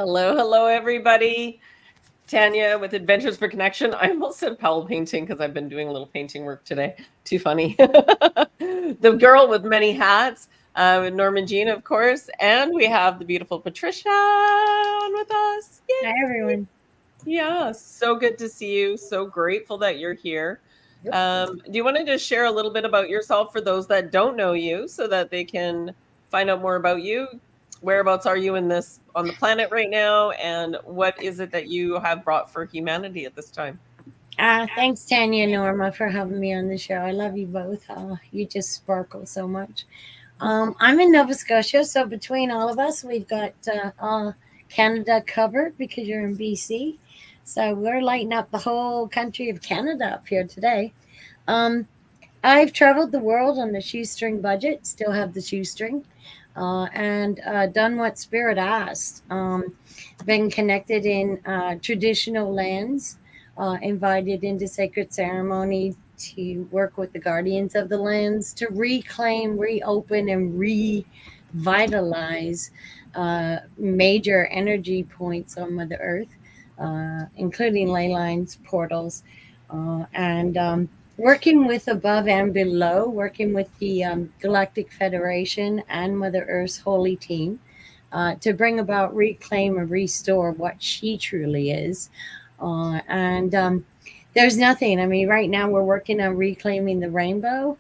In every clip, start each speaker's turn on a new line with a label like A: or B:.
A: Hello, hello, everybody. Tanya with Adventures for Connection. I almost said Powell Painting because I've been doing a little painting work today. Too funny. The girl with many hats, with Norman Jean, of course. And we have the beautiful Patricia on with us. Yay.
B: Hi, everyone.
A: Yeah, so good to see you. So grateful that you're here. Do you want to just share a little bit about yourself for those that don't know you so that they can find out more about you? Whereabouts are you on the planet right now? And what is it that you have brought for humanity at this time?
B: Thanks, Tanya and Norma, for having me on the show. I love you both. You just sparkle so much. I'm in Nova Scotia, so between all of us, we've got Canada covered because you're in BC. So we're lighting up the whole country of Canada up here today. Um, I've traveled the world on the shoestring budget, still have the shoestring, and done what Spirit asked. Been connected in traditional lands, invited into sacred ceremony to work with the guardians of the lands to reclaim, reopen, and revitalize major energy points on Mother Earth, including ley lines, portals, and working with above and below, working with the Galactic Federation and Mother Earth's holy team to bring about, reclaim, and restore what she truly is. And there's nothing. I mean, right now we're working on reclaiming the rainbow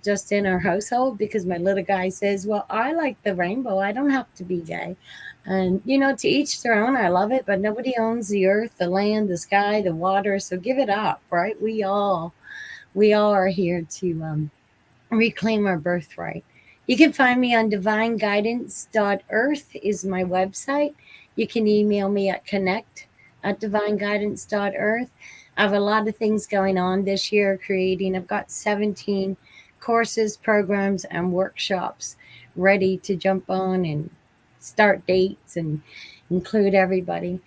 B: just in our household because my little guy says, well, I like the rainbow. I don't have to be gay. And, to each their own. I love it, but nobody owns the earth, the land, the sky, the water. So give it up, right? We all are here to reclaim our birthright. You can find me on divineguidance.earth is my website. You can email me at connect@divineguidance.earth. I have a lot of things going on this year creating. I've got 17 courses, programs, and workshops ready to jump on and start dates and include everybody.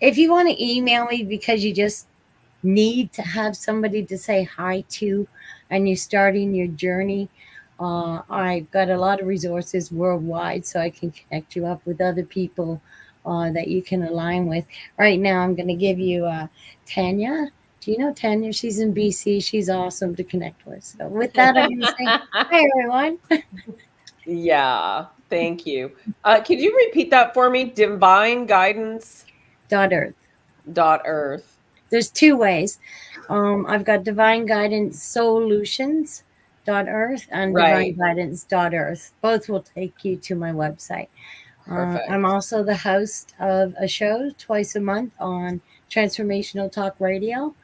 B: If you want to email me because you just need to have somebody to say hi to and you're starting your journey, I've got a lot of resources worldwide so I can connect you up with other people that you can align with. Right now, I'm going to give you Tanya. Do you know Tanya? She's in BC. She's awesome to connect with. So with that, I'm going to say hi, everyone.
A: Yeah, thank you. Could you repeat that for me? Divine Guidance
B: .earth.
A: .earth.
B: There's two ways. I've got Divine Guidance Solutions .earth and
A: Right.
B: Divine Guidance .earth. Both will take you to my website. I'm also the host of a show twice a month on Transformational Talk Radio,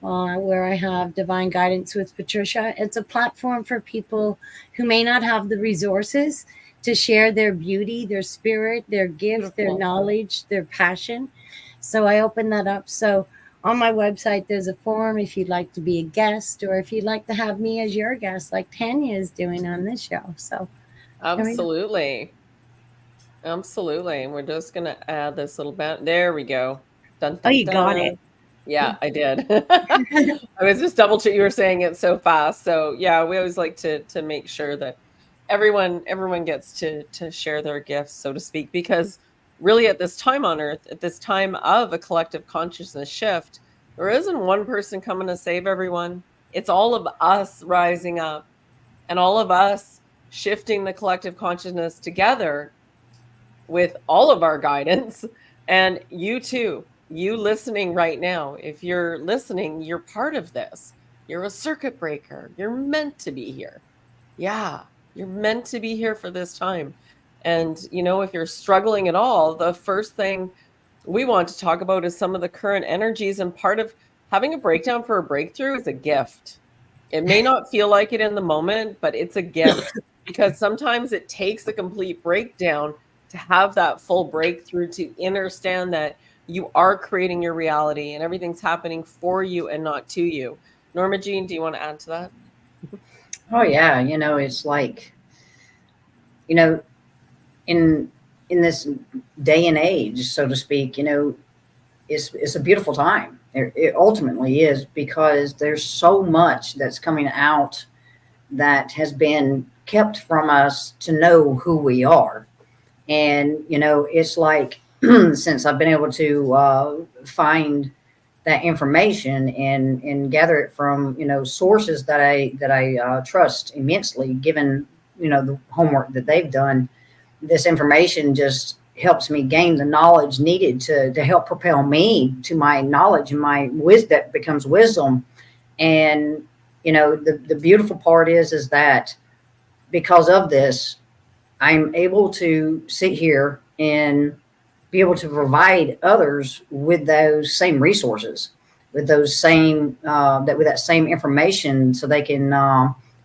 B: where I have Divine Guidance with Patricia. It's a platform for people who may not have the resources to share their beauty, their spirit, their gift, their knowledge, their passion. So I open that up. So on my website, there's a form if you'd like to be a guest or if you'd like to have me as your guest, like Tanya is doing on this show. So
A: absolutely. Absolutely. And we're just going to add this little bit. There we go. Dun, dun,
B: oh, you
A: dun.
B: got it.
A: Yeah, I did. I was just double check. You were saying it so fast. So yeah, we always like to make sure that everyone gets to share their gifts, so to speak, because really at this time on Earth, at this time of a collective consciousness shift, there isn't one person coming to save everyone. It's all of us rising up and all of us shifting the collective consciousness together with all of our guidance. And you too, you listening right now, if you're listening, you're part of this. You're a circuit breaker. You're meant to be here. Yeah, you're meant to be here for this time. And, if you're struggling at all, the first thing we want to talk about is some of the current energies. And part of having a breakdown for a breakthrough is a gift. It may not feel like it in the moment, but it's a gift because sometimes it takes a complete breakdown to have that full breakthrough, to understand that you are creating your reality and everything's happening for you and not to you. Norma Jean, do you want to add to that?
C: Oh yeah, it's like, in this day and age, so to speak, it's a beautiful time. It ultimately is, because there's so much that's coming out that has been kept from us to know who we are. And, it's like since I've been able to find that information and gather it from, sources that I trust immensely, given, the homework that they've done. This information just helps me gain the knowledge needed to help propel me to my knowledge and my wisdom that becomes wisdom. And the beautiful part is that because of this, I'm able to sit here and be able to provide others with those same resources, with those same with that same information, so they can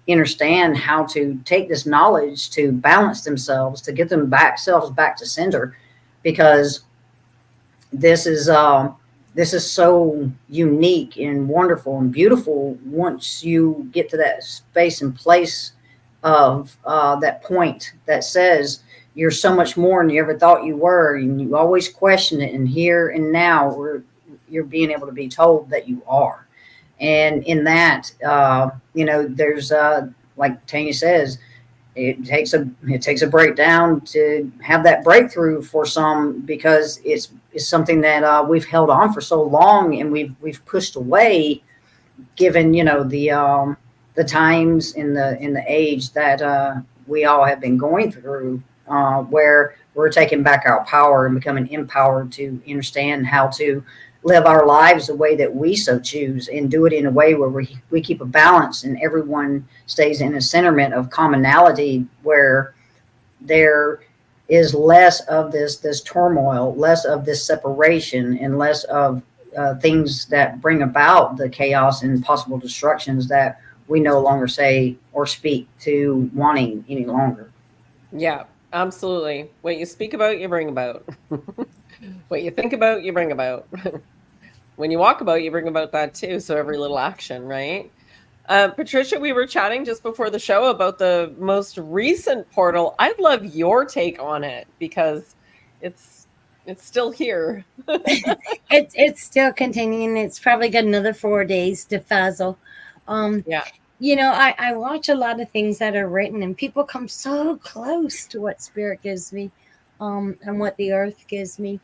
C: understand how to take this knowledge to balance themselves, to get themselves back to center, because this is so unique and wonderful and beautiful once you get to that space and place of that point that says you're so much more than you ever thought you were, and you always question it. And here and now, you're being able to be told that you are. And in that, there's like Tanya says, it takes a breakdown to have that breakthrough for some, because it's something that we've held on for so long, and we've pushed away, given the times in the age that we all have been going through, where we're taking back our power and becoming empowered to understand how to live our lives the way that we so choose, and do it in a way where we keep a balance and everyone stays in a centerment of commonality, where there is less of this turmoil, less of this separation, and less of things that bring about the chaos and possible destructions that we no longer say or speak to wanting any longer.
A: Yeah, absolutely. What you speak about, you bring about. What you think about, you bring about. When you walk about, you bring about that too. So every little action, right? Patricia, we were chatting just before the show about the most recent portal. I'd love your take on it, because it's still here.
B: It's still continuing. It's probably got another 4 days to fizzle.
A: Yeah.
B: I watch a lot of things that are written, and people come so close to what spirit gives me, and what the earth gives me.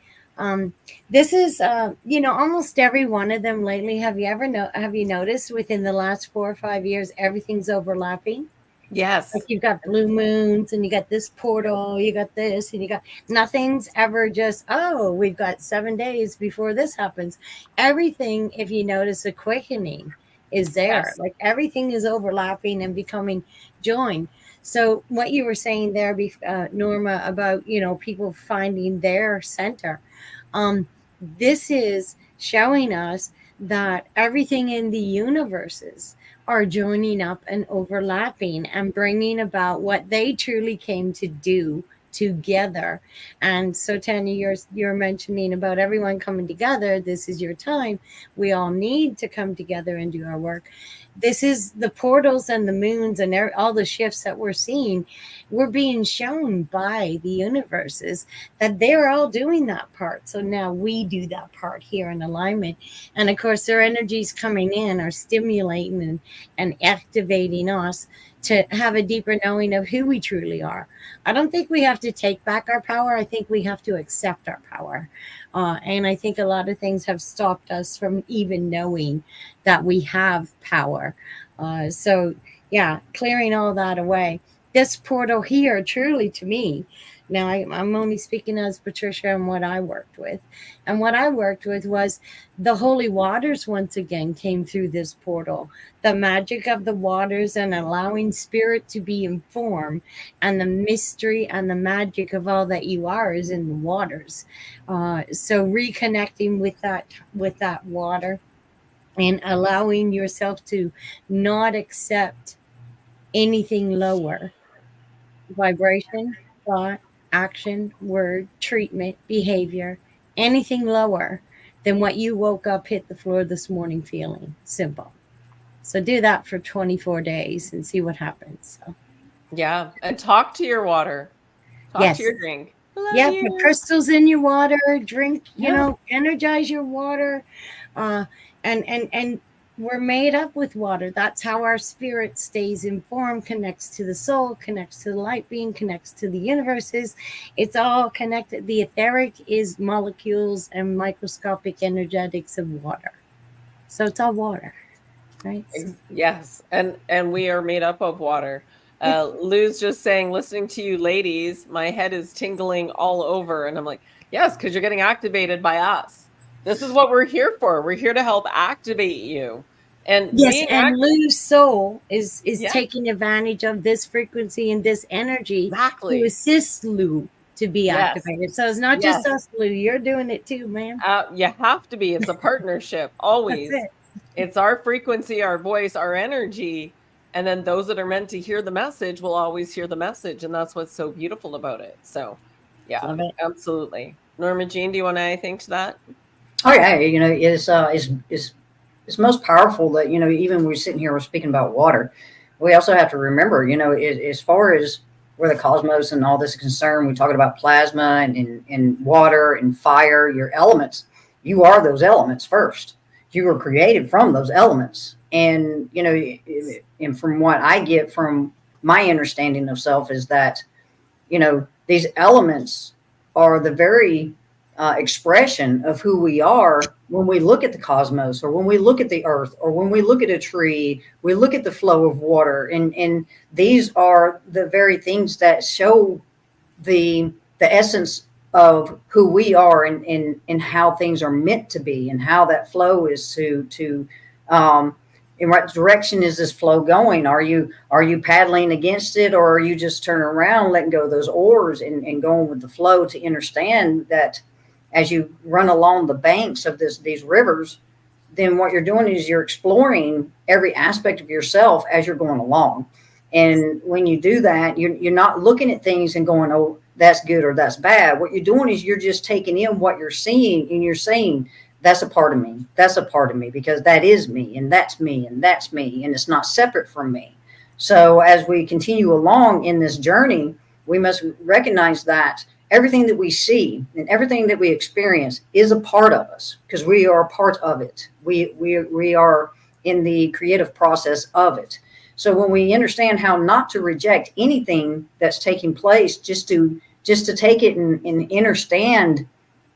B: This is, almost every one of them lately. Have you noticed within the last 4 or 5 years, everything's overlapping?
A: Yes.
B: Like, you've got blue moons, and you got this portal, you got this, and you got, nothing's ever just, oh, we've got 7 days before this happens. Everything, if you notice, a quickening is there.
A: Yes.
B: Like, everything is overlapping and becoming joined. So what you were saying there, Norma, about people finding their center, this is showing us that everything in the universes are joining up and overlapping and bringing about what they truly came to do together. And so, Tanya, you're mentioning about everyone coming together. This is your time. We all need to come together and do our work. This is the portals and the moons and all the shifts that we're seeing. We're being shown by the universes that they're all doing that part. So now we do that part here in alignment. And of course, their energies coming in are stimulating and activating us to have a deeper knowing of who we truly are. I don't think we have to take back our power. I think we have to accept our power. And I think a lot of things have stopped us from even knowing that we have power. So, yeah, clearing all that away. This portal here, truly, to me, now I'm only speaking as Patricia and what I worked with. And what I worked with was the holy waters once again came through this portal. The magic of the waters and allowing spirit to be informed, and the mystery and the magic of all that you are is in the waters. So reconnecting with that water, and allowing yourself to not accept anything lower vibration, thought, action, word, treatment, behavior, anything lower than what you woke up, hit the floor this morning feeling. Simple. So do that for 24 days and see what happens. So,
A: Yeah. And talk to your water. Talk to your drink.
B: Yeah, put crystals in your water, drink,
A: Yeah.
B: energize your water. And we're made up with water. That's how our spirit stays informed, connects to the soul, connects to the light being, connects to the universes. It's all connected. The etheric is molecules and microscopic energetics of water. So it's all water, right?
A: Yes, and we are made up of water. Lou's just saying, listening to you ladies, my head is tingling all over, and I'm like, yes, because you're getting activated by us. This is what we're here for. We're here to help activate you, and
B: Yes,
A: being
B: and Lou's soul is
A: yeah,
B: taking advantage of this frequency and this energy to
A: exactly.
B: assist Lou to be
A: Yes,
B: activated. So it's not
A: yes.
B: just us, Lou. You're doing it too, man.
A: You have to be. It's a partnership,
B: That's
A: always.
B: it.
A: It's our frequency, our voice, our energy. And then those that are meant to hear the message will always hear the message. And that's what's so beautiful about it. So, yeah,
B: Love it.
A: absolutely. Norma Jean, do you want to add anything to that?
C: Oh yeah, it's most powerful that even we're sitting here we're speaking about water. We also have to remember as far as where the cosmos and all this is concerned, we're talking about plasma and water and fire, your elements. You are those elements first. You were created from those elements, and and from what I get from my understanding of self is that these elements are the very expression of who we are when we look at the cosmos or when we look at the earth or when we look at a tree, we look at the flow of water. And these are the very things that show the essence of who we are and how things are meant to be and how that flow is in what direction is this flow going? Are you paddling against it, or are you just turning around, letting go of those oars and going with the flow to understand that as you run along the banks of these rivers, then what you're doing is you're exploring every aspect of yourself as you're going along. And when you do that, you're not looking at things and going, oh, that's good or that's bad. What you're doing is you're just taking in what you're seeing, and you're saying, that's a part of me. That's a part of me because that is me, and that's me, and that's me, and it's not separate from me. So as we continue along in this journey, we must recognize that everything that we see and everything that we experience is a part of us because we are a part of it. We are in the creative process of it. So when we understand how not to reject anything that's taking place, just to take it and understand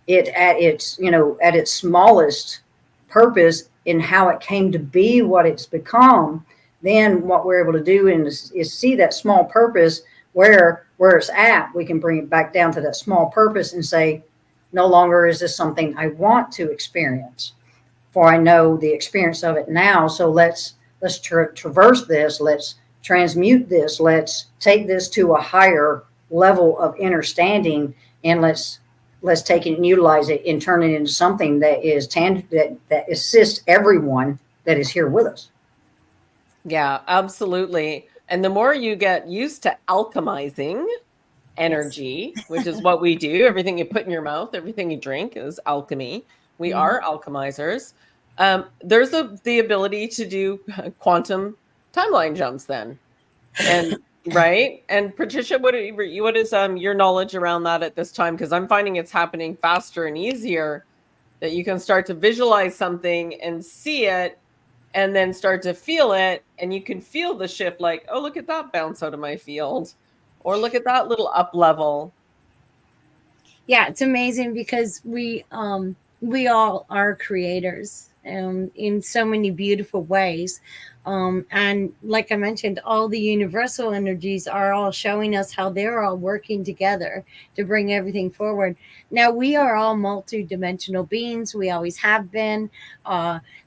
C: it at its smallest purpose in how it came to be what it's become, then what we're able to do is see that small purpose where it's at. We can bring it back down to that small purpose and say, no longer is this something I want to experience, for I know the experience of it now. So let's traverse this. Let's transmute this. Let's take this to a higher level of understanding, and let's take it and utilize it and turn it into something that is that assists everyone that is here with us.
A: Yeah, absolutely. And the more you get used to alchemizing energy, which is what we do, everything you put in your mouth, everything you drink is alchemy. We are alchemizers. There's the ability to do quantum timeline jumps then. And right. And Patricia, what is your knowledge around that at this time? Because I'm finding it's happening faster and easier, that you can start to visualize something and see it and then start to feel it, and you can feel the shift, like, oh, look at that bounce out of my field, or look at that little up level.
B: Yeah, it's amazing because we all are creators in so many beautiful ways. And like I mentioned, all the universal energies are all showing us how they're all working together to bring everything forward. Now, we are all multidimensional beings. We always have been.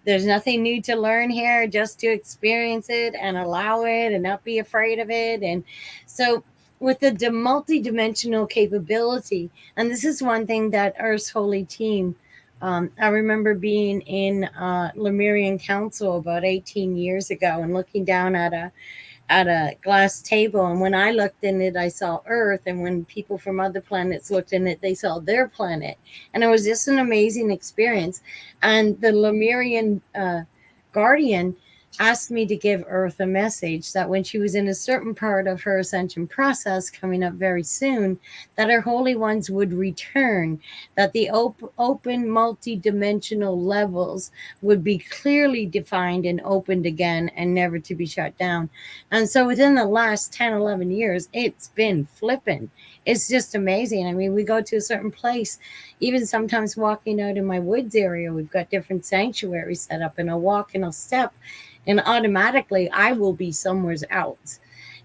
B: There's nothing new to learn here, just to experience it and allow it and not be afraid of it. And so with the multi-dimensional capability, and this is one thing that Earth's Holy Team, I remember being in Lemurian Council about 18 years ago and looking down at a glass table, and when I looked in it, I saw Earth, and when people from other planets looked in it, they saw their planet, and it was just an amazing experience. And the Lemurian guardian, asked me to give Earth a message that when she was in a certain part of her ascension process coming up very soon, that her holy ones would return, that the open multi-dimensional levels would be clearly defined and opened again and never to be shut down. And so within the last 10, 11 years, it's been flipping. It's just amazing. I mean, we go to a certain place, even sometimes walking out in my woods area, we've got different sanctuaries set up, and I'll walk and I'll step, and automatically I will be somewhere else.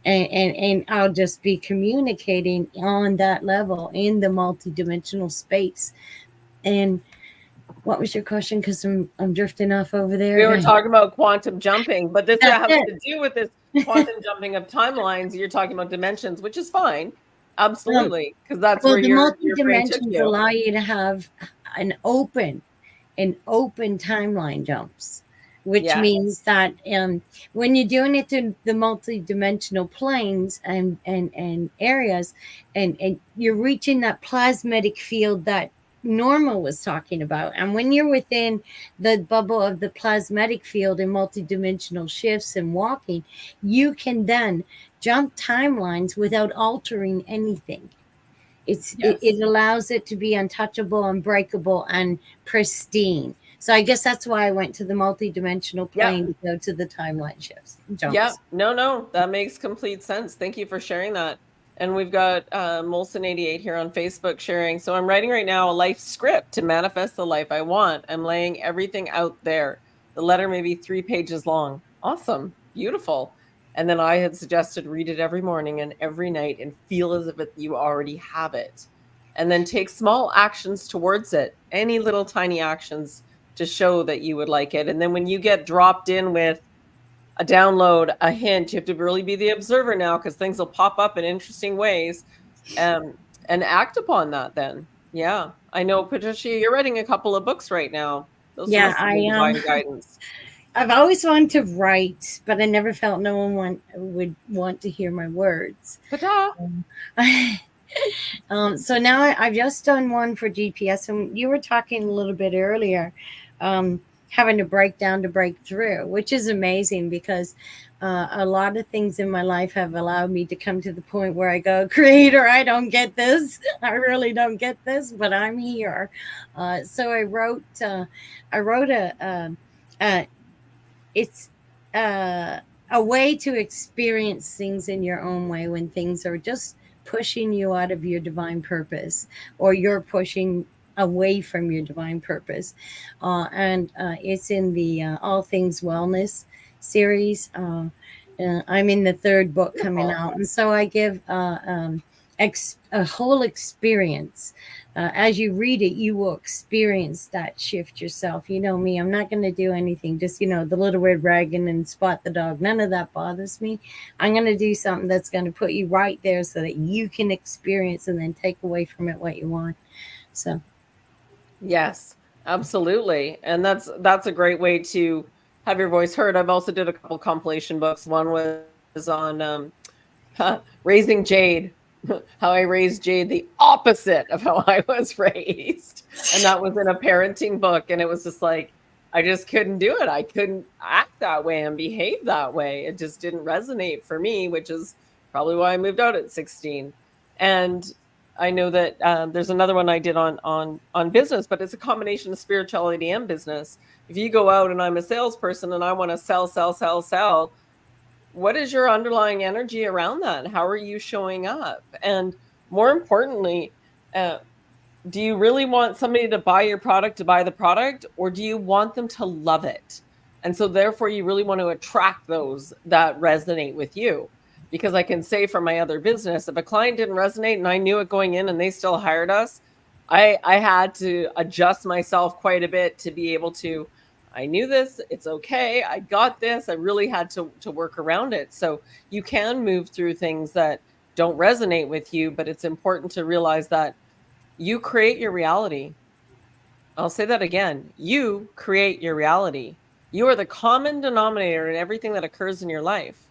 B: And I'll just be communicating on that level in the multidimensional space. And what was your question? Because I'm drifting off over there.
A: We were talking about quantum jumping, but this has
B: That's
A: to do with this quantum jumping of timelines. You're talking about dimensions, which is fine. Absolutely. Because that's where
B: the
A: your brain took
B: multi-dimensions
A: you.
B: allow you to have an open timeline jumps, which
A: Yeah.
B: means that when you're doing it to the multi-dimensional planes and areas, and you're reaching that plasmatic field that Norma was talking about, and when you're within the bubble of the plasmatic field in multi-dimensional shifts and walking, you can then jump timelines without altering anything. It allows it to be untouchable, unbreakable, and pristine. So I guess that's why I went to the multi-dimensional plane to go to the timeline shifts. Jumps.
A: Yeah, no, that makes complete sense. Thank you for sharing that. And we've got Molson88 here on Facebook sharing. So I'm writing right now a life script to manifest the life I want. I'm laying everything out there. The letter may be 3 pages long. Awesome. Beautiful. And then I had suggested read it every morning and every night and feel as if you already have it. And then take small actions towards it, any little tiny actions to show that you would like it. And then when you get dropped in with a download, a hint, you have to really be the observer now, because things will pop up in interesting ways, and act upon that then. Yeah. I know, Patricia, you're writing a couple of books right now. Those
B: I am.
A: Divine guidance.
B: I've always wanted to write, but I never felt no one would want to hear my words.
A: Ta-da.
B: So now I've just done one for GPS, and you were talking a little bit earlier, having to break down to break through, which is amazing, because a lot of things in my life have allowed me to come to the point where I go, Creator, I don't get this. I really don't get this, but I'm here. So I wrote it's a way to experience things in your own way when things are just pushing you out of your divine purpose, or you're pushing away from your divine purpose. And it's in the All Things Wellness series. I'm in the 3rd book coming out. And so I give a whole experience. As you read it, you will experience that shift yourself. You know me, I'm not going to do anything, just, the little red dragon and spot the dog. None of that bothers me. I'm going to do something that's going to put you right there so that you can experience and then take away from it what you want. So.
A: Yes, absolutely. And that's a great way to have your voice heard. I've also did a couple compilation books. One was on raising Jade, how I raised Jade the opposite of how I was raised. And that was in a parenting book. And it was just like, I just couldn't do it. I couldn't act that way and behave that way. It just didn't resonate for me, which is probably why I moved out at 16. And I know that there's another one I did on business, but it's a combination of spirituality and business. If you go out and I'm a salesperson and I want to sell, what is your underlying energy around that? How are you showing up? And more importantly, do you really want somebody to buy your product to buy the product, or do you want them to love it? And so therefore you really want to attract those that resonate with you. Because I can say for my other business, if a client didn't resonate and I knew it going in and they still hired us, I had to adjust myself quite a bit to be able to, I knew this, it's okay, I got this. I really had to work around it. So you can move through things that don't resonate with you, but it's important to realize that you create your reality. I'll say that again. You create your reality. You are the common denominator in everything that occurs in your life.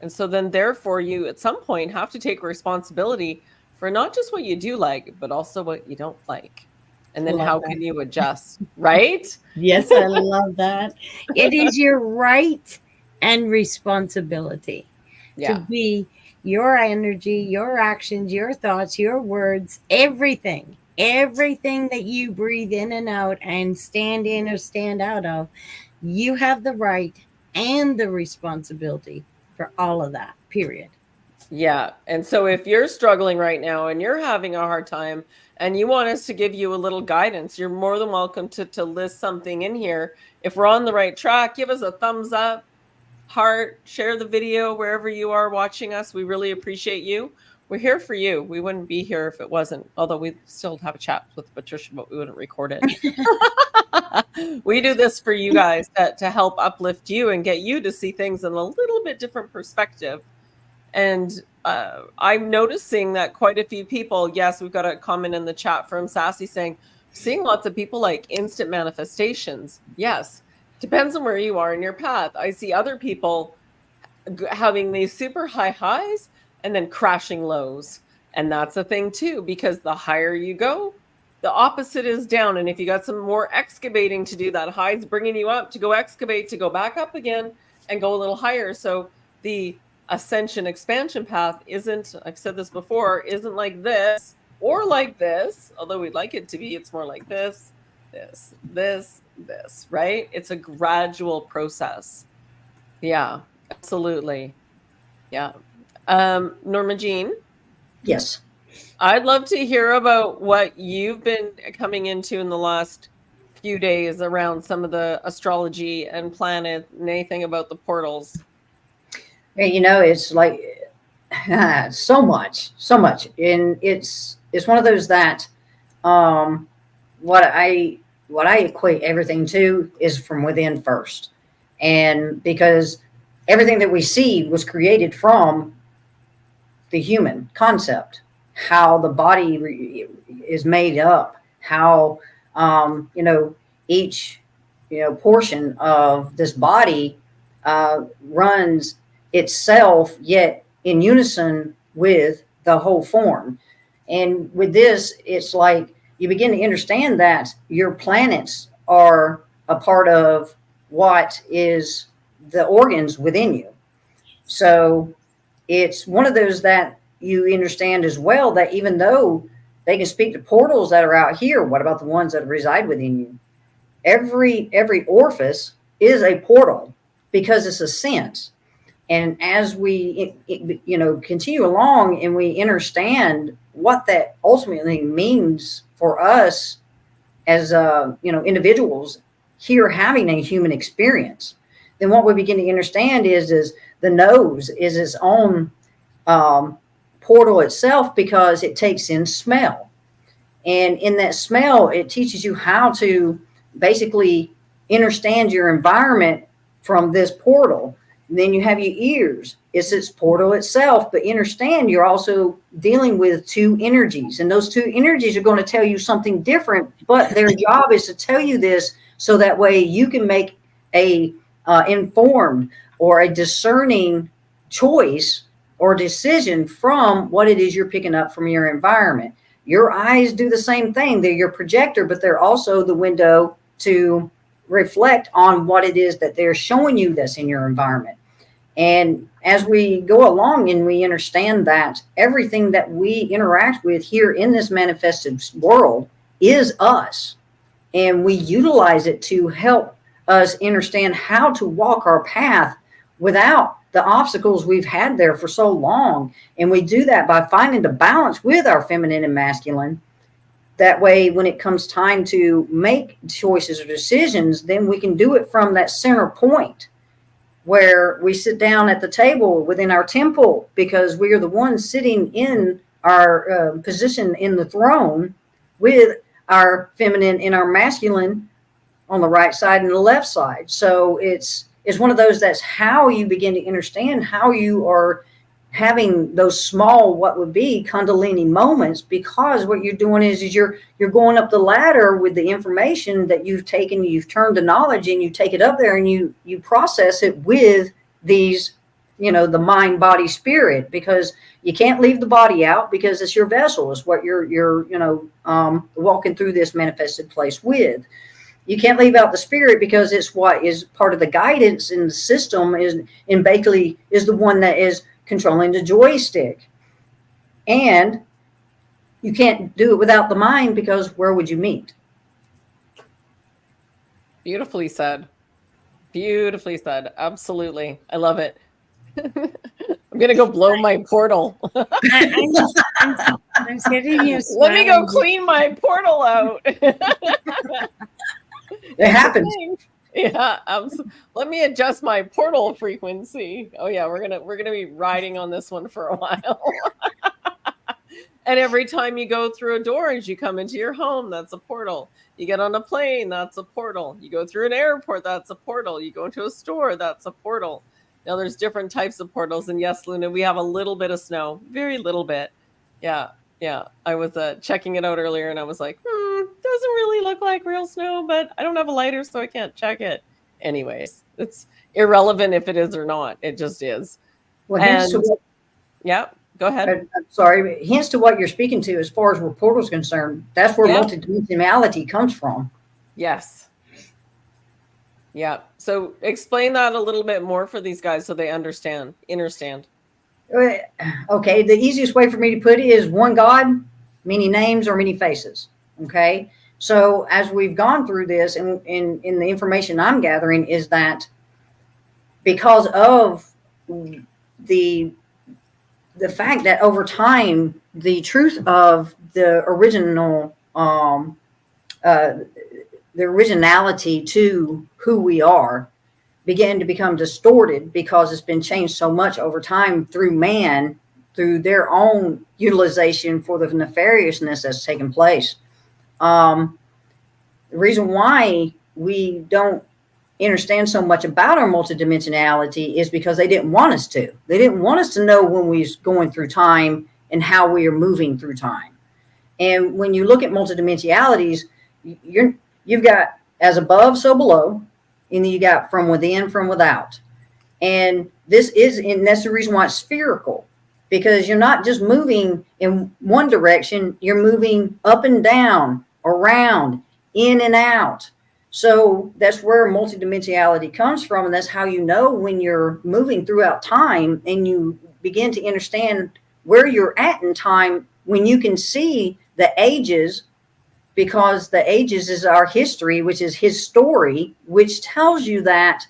A: And so then therefore you at some point have to take responsibility for not just what you do like, but also what you don't like. And then how can you adjust, right?
B: Yes, I love that. It is your right and responsibility to
A: Yeah.
B: be your energy, your actions, your thoughts, your words, everything that you breathe in and out and stand in or stand out of, you have the right and the responsibility for all of that, period.
A: Yeah. And so if you're struggling right now and you're having a hard time and you want us to give you a little guidance, you're more than welcome to list something in here. If we're on the right track, give us a thumbs up, heart, share the video wherever you are watching us. We really appreciate you. We're here for you. We wouldn't be here if it wasn't, although we still have a chat with Patricia, but we wouldn't record it. We do this for you guys to help uplift you and get you to see things in a little bit different perspective. And I'm noticing that quite a few people, yes, we've got a comment in the chat from Sassy saying, seeing lots of people like instant manifestations. Yes, depends on where you are in your path. I see other people having these super high highs and then crashing lows. And that's a thing too, because the higher you go, the opposite is down. And if you got some more excavating to do, that high's bringing you up to go excavate, to go back up again and go a little higher. So the ascension expansion path isn't, I've said this before, isn't like this or like this, although we'd like it to be. It's more like this, this, right? It's a gradual process. Yeah, absolutely. Yeah. Norma Jean,
C: Yes.
A: I'd love to hear about what you've been coming into in the last few days around some of the astrology and planet and anything about the portals.
C: And, you know, it's like so much, and it's one of those that what I equate everything to is from within first, and because everything that we see was created from the human concept, how the body is made up, how you know, each, you know, portion of this body runs itself, yet in unison with the whole form. And with this, it's like you begin to understand that your planets are a part of what is the organs within you. So it's one of those that you understand as well, that even though they can speak to portals that are out here, what about the ones that reside within you? Every orifice is a portal because it's a sense. And as we, you know, continue along and we understand what that ultimately means for us as, you know, individuals here having a human experience, then what we begin to understand is the nose is its own portal itself, because it takes in smell. And in that smell, it teaches you how to basically understand your environment from this portal. And then you have your ears. It's its portal itself, but understand you're also dealing with two energies, and those two energies are going to tell you something different, but their job is to tell you this so that way you can make a informed or a discerning choice or decision from what it is you're picking up from your environment. Your eyes do the same thing. They're your projector, but they're also the window to reflect on what it is that they're showing you that's in your environment. And as we go along and we understand that everything that we interact with here in this manifested world is us, and we utilize it to help us understand how to walk our path without the obstacles we've had there for so long. And we do that by finding the balance with our feminine and masculine. That way, when it comes time to make choices or decisions, then we can do it from that center point where we sit down at the table within our temple, because we are the ones sitting in our position in the throne with our feminine and our masculine on the right side and the left side. So it's one of those, that's how you begin to understand how you are having those small, what would be Kundalini moments, because what you're doing is you're going up the ladder with the information that you've taken, you've turned to knowledge, and you take it up there and you process it with these, you know, the mind, body, spirit, because you can't leave the body out, because it's your vessel. It's what you're you know, walking through this manifested place with. You can't leave out the spirit because it's what is part of the guidance in the system is, and basically is the one that is controlling the joystick. And you can't do it without the mind because where would you meet?
A: Beautifully said. Beautifully said. Absolutely. I love it. I'm going to go blow my portal.
B: I'm sitting here
A: Let me go
B: smiling.
A: clean my portal out.
C: It happens.
A: Yeah, let me adjust my portal frequency. Oh yeah, we're gonna be riding on this one for a while. And every time you go through a door as you come into your home, that's a portal. You get on a plane, that's a portal. You go through an airport, that's a portal. You go into a store, that's a portal. Now there's different types of portals, and yes, Luna, we have a little bit of snow, very little bit. Yeah. I was checking it out earlier, and I was like, doesn't really look like real snow, but I don't have a lighter, so I can't check it. Anyways, it's irrelevant if it is or not. It just is.
C: Well,
A: yeah, go ahead.
C: I'm sorry. Hence to what you're speaking to as far as where portal's concerned, that's where multidimensionality comes from.
A: Yes. Yeah. So explain that a little bit more for these guys so they understand.
C: Okay, the easiest way for me to put it is one God, many names or many faces. Okay, so as we've gone through this, and in the information I'm gathering is that because of the fact that over time the truth of the originality to who we are began to become distorted because it's been changed so much over time through man, through their own utilization for the nefariousness that's taken place. The reason why we don't understand so much about our multidimensionality is because they didn't want us to. They didn't want us to know when we was going through time and how we are moving through time. And when you look at multidimensionalities, you've got as above, so below. And then you got from within, from without. And that's the reason why it's spherical, because you're not just moving in one direction, you're moving up and down, around, in and out. So that's where multidimensionality comes from. And that's how you know when you're moving throughout time and you begin to understand where you're at in time, when you can see the ages, because the ages is our history, which is his story, which tells you that,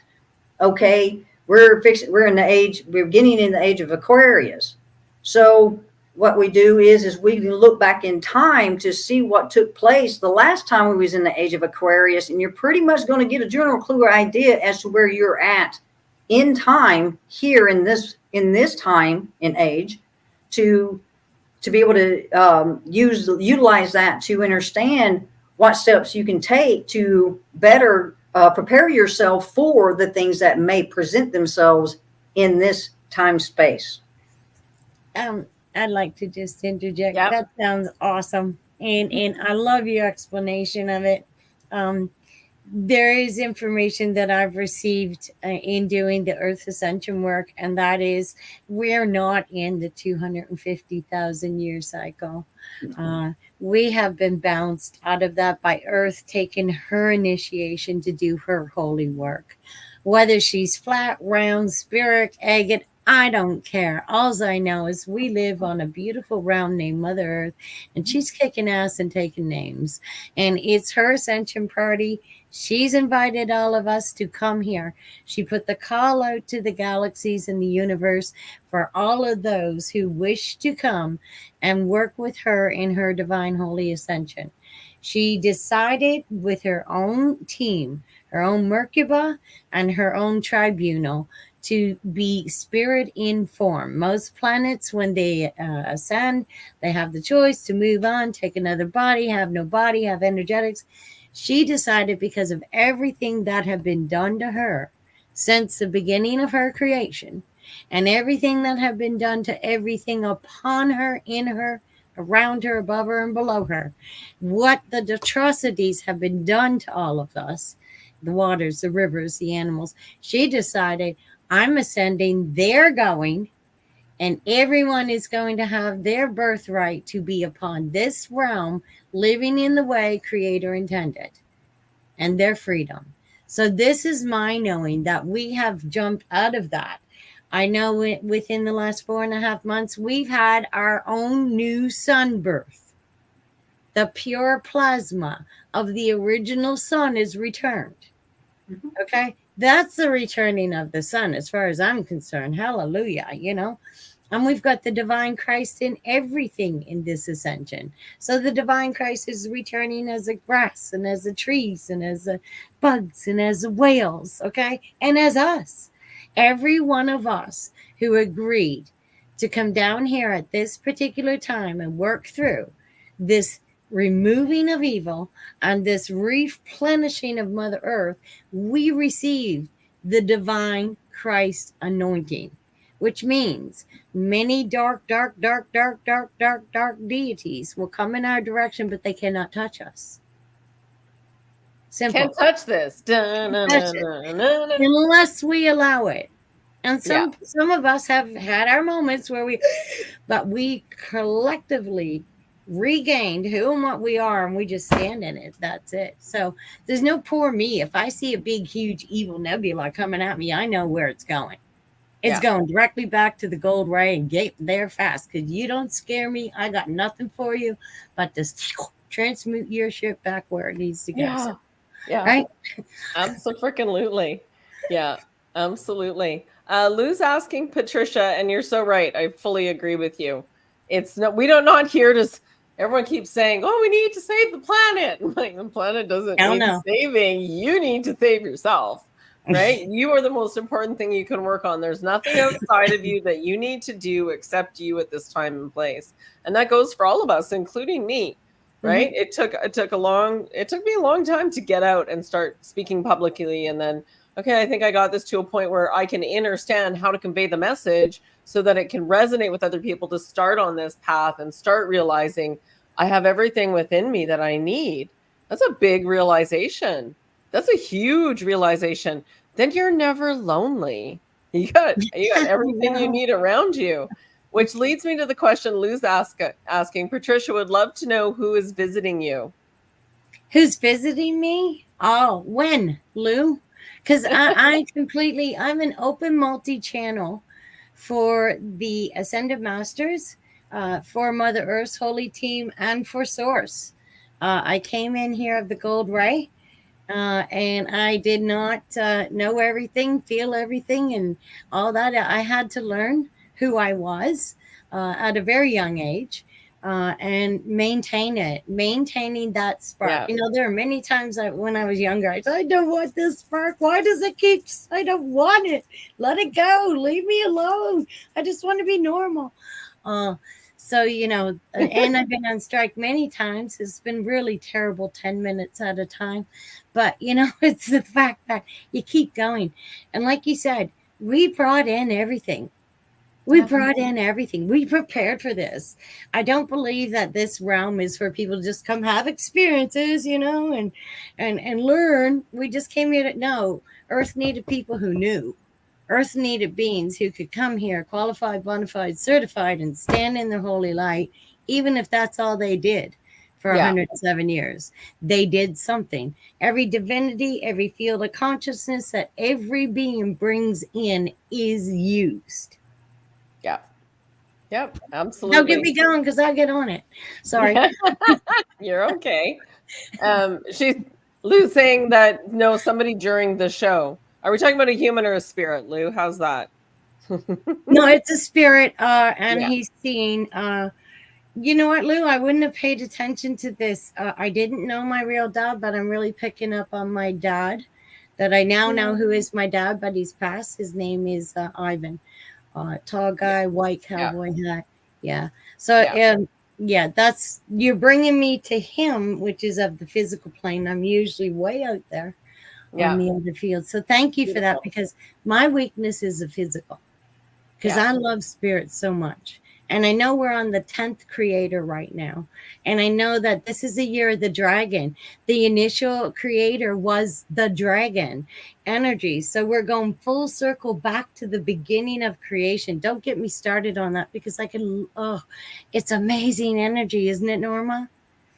C: okay, we're beginning in the age of Aquarius. So what we do is we can look back in time to see what took place the last time we was in the age of Aquarius, and you're pretty much going to get a general clue or idea as to where you're at in time here in this time and age to be able to utilize that to understand what steps you can take to better prepare yourself for the things that may present themselves in this time space.
B: I'd like to just interject.
A: Yep.
B: That sounds awesome. And I love your explanation of it. There is information that I've received in doing the Earth Ascension work, and that is we're not in the 250,000 year cycle. We have been bounced out of that by Earth taking her initiation to do her holy work. Whether she's flat, round, spirit, agate, I don't care. All I know is we live on a beautiful round named Mother Earth, and she's kicking ass and taking names. And it's her ascension party. She's invited all of us to come here. She put the call out to the galaxies and the universe for all of those who wish to come and work with her in her divine holy ascension. She decided with her own team, her own Merkaba, and her own tribunal to be spirit in form. Most planets, when they ascend, they have the choice to move on, take another body, have no body, have energetics. She decided, because of everything that had been done to her since the beginning of her creation, and everything that had been done to everything upon her, in her, around her, above her, and below her, what the atrocities have been done to all of us, the waters, the rivers, the animals, she decided, I'm ascending, they're going, and everyone is going to have their birthright to be upon this realm, living in the way Creator intended. and their freedom. So this is my knowing that we have jumped out of that. I know within the last 4.5 months, we've had our own new sun birth. The pure plasma of the original sun is returned.
C: Mhm.
B: Okay. That's the returning of the sun, as far as I'm concerned. Hallelujah. And we've got the divine Christ in everything in this ascension. So the divine Christ is returning as a grass and as the trees and as the bugs and as the whales, okay? And as us. Every one of us who agreed to come down here at this particular time and work through this removing of evil and this replenishing of Mother Earth, we received the divine Christ anointing, which means many dark deities will come in our direction, but they cannot touch us. Simple.
A: Can't touch this.
B: Unless we allow it. And some of us have had our moments where but we collectively regained who and what we are, and we just stand in it. That's it. So there's no poor me. If I see a big, huge, evil nebula coming at me, I know where it's going. It's going directly back to the gold ray and get there fast, because you don't scare me. I got nothing for you but to transmute your shit back where it needs to go.
A: Yeah.
B: So,
A: Yeah.
B: right?
A: Absolutely. Yeah, absolutely. Lou's asking Patricia, and you're so right. I fully agree with you. We don't not here to. Everyone keeps saying, "Oh, we need to save the planet." Like, the planet doesn't need saving. You need to save yourself, right? You are the most important thing you can work on. There's nothing outside of you that you need to do except you at this time and place, and that goes for all of us, including me. Right? Mm-hmm. It took me a long time to get out and start speaking publicly, and then I think I got this to a point where I can understand how to convey the message so that it can resonate with other people to start on this path and start realizing I have everything within me that I need. That's a big realization. That's a huge realization. Then you're never lonely. You got everything you need around you. Which leads me to the question Lou's asking. Patricia would love to know who is visiting you.
B: Who's visiting me? Oh, when, Lou? Because I'm an open multi-channel for the Ascended Masters, for Mother Earth's Holy Team, and for Source. I came in here of the Gold Ray, and I did not know everything, feel everything, and all that. I had to learn who I was at a very young age, and maintaining that spark. Yeah. There are many times when I was younger, I said, I don't want this spark. Why does it keep? I don't want it. Let it go. Leave me alone. I just want to be normal. So, and I've been on strike many times. It's been really terrible, 10 minutes at a time. But, it's the fact that you keep going. And like you said, we brought in everything. We brought in everything. We prepared for this. I don't believe that this realm is for people to just come have experiences, and learn. We just came here to know Earth needed people who knew. Earth needed beings who could come here, qualified, bona fide, certified, and stand in their holy light, even if that's all they did for 107 years. They did something. Every divinity, every field of consciousness that every being brings in is used.
A: Yeah. Yep. Absolutely.
B: Don't get me going because I'll get on it. Sorry.
A: You're okay. Lou saying that somebody during the show. Are we talking about a human or a spirit, Lou? How's that?
B: No, it's a spirit, and he's seeing. You know what, Lou? I wouldn't have paid attention to this. I didn't know my real dad, but I'm really picking up on my dad. That I now know who is my dad, but he's passed. His name is Ivan. Tall guy, white cowboy hat. Yeah. So, that's, you're bringing me to him, which is of the physical plane. I'm usually way out there on the other field. So thank you for that, because my weakness is the physical, because I love spirit so much. And I know we're on the 10th creator right now. And I know that this is the year of the dragon. The initial creator was the dragon energy. So we're going full circle back to the beginning of creation. Don't get me started on that, because it's amazing energy, isn't it, Norma?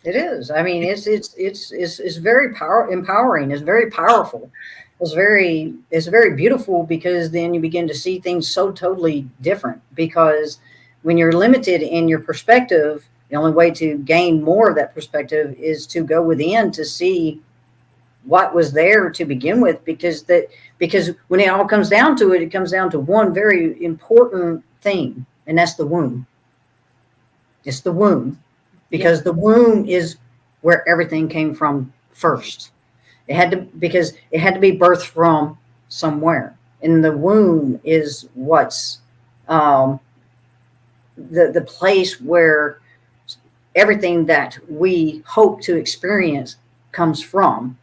C: It is. I mean, it's very empowering. It's very powerful. It's very beautiful, because then you begin to see things so totally different. Because when you're limited in your perspective, the only way to gain more of that perspective is to go within to see what was there to begin with. Because when it all comes down to it, it comes down to one very important thing, and that's the womb. It's the womb, because the womb is where everything came from first. Because it had to be birthed from somewhere, and the womb is what's um, the place where everything that we hope to experience comes from.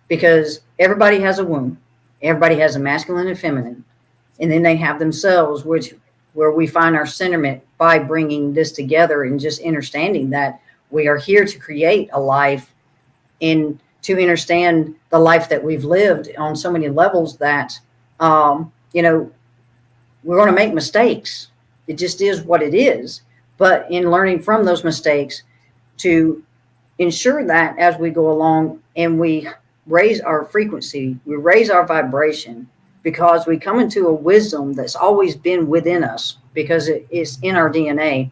C: Because everybody has a womb, everybody has a masculine and feminine, and then they have themselves, where we find our centerment by bringing this together and just understanding that we are here to create a life, and to understand the life that we've lived on so many levels that you know we're going to make mistakes. It just is what it is. But in learning from those mistakes, to ensure that as we go along and we raise our frequency, we raise our vibration, because we come into a wisdom that's always been within us, because it is in our DNA.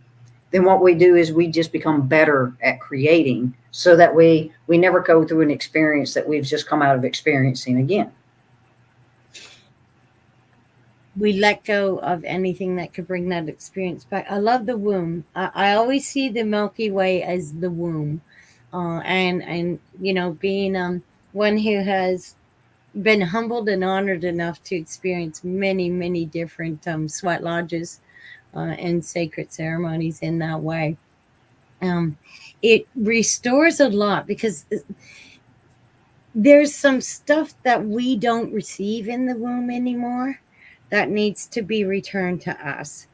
C: Then what we do is we just become better at creating, so that we never go through an experience that we've just come out of experiencing again.
B: We let go of anything that could bring that experience back. I love the womb. I always see the Milky Way as the womb, and being one who has been humbled and honored enough to experience many, many different sweat lodges and sacred ceremonies in that way. It restores a lot, because there's some stuff that we don't receive in the womb anymore that needs to be returned to us.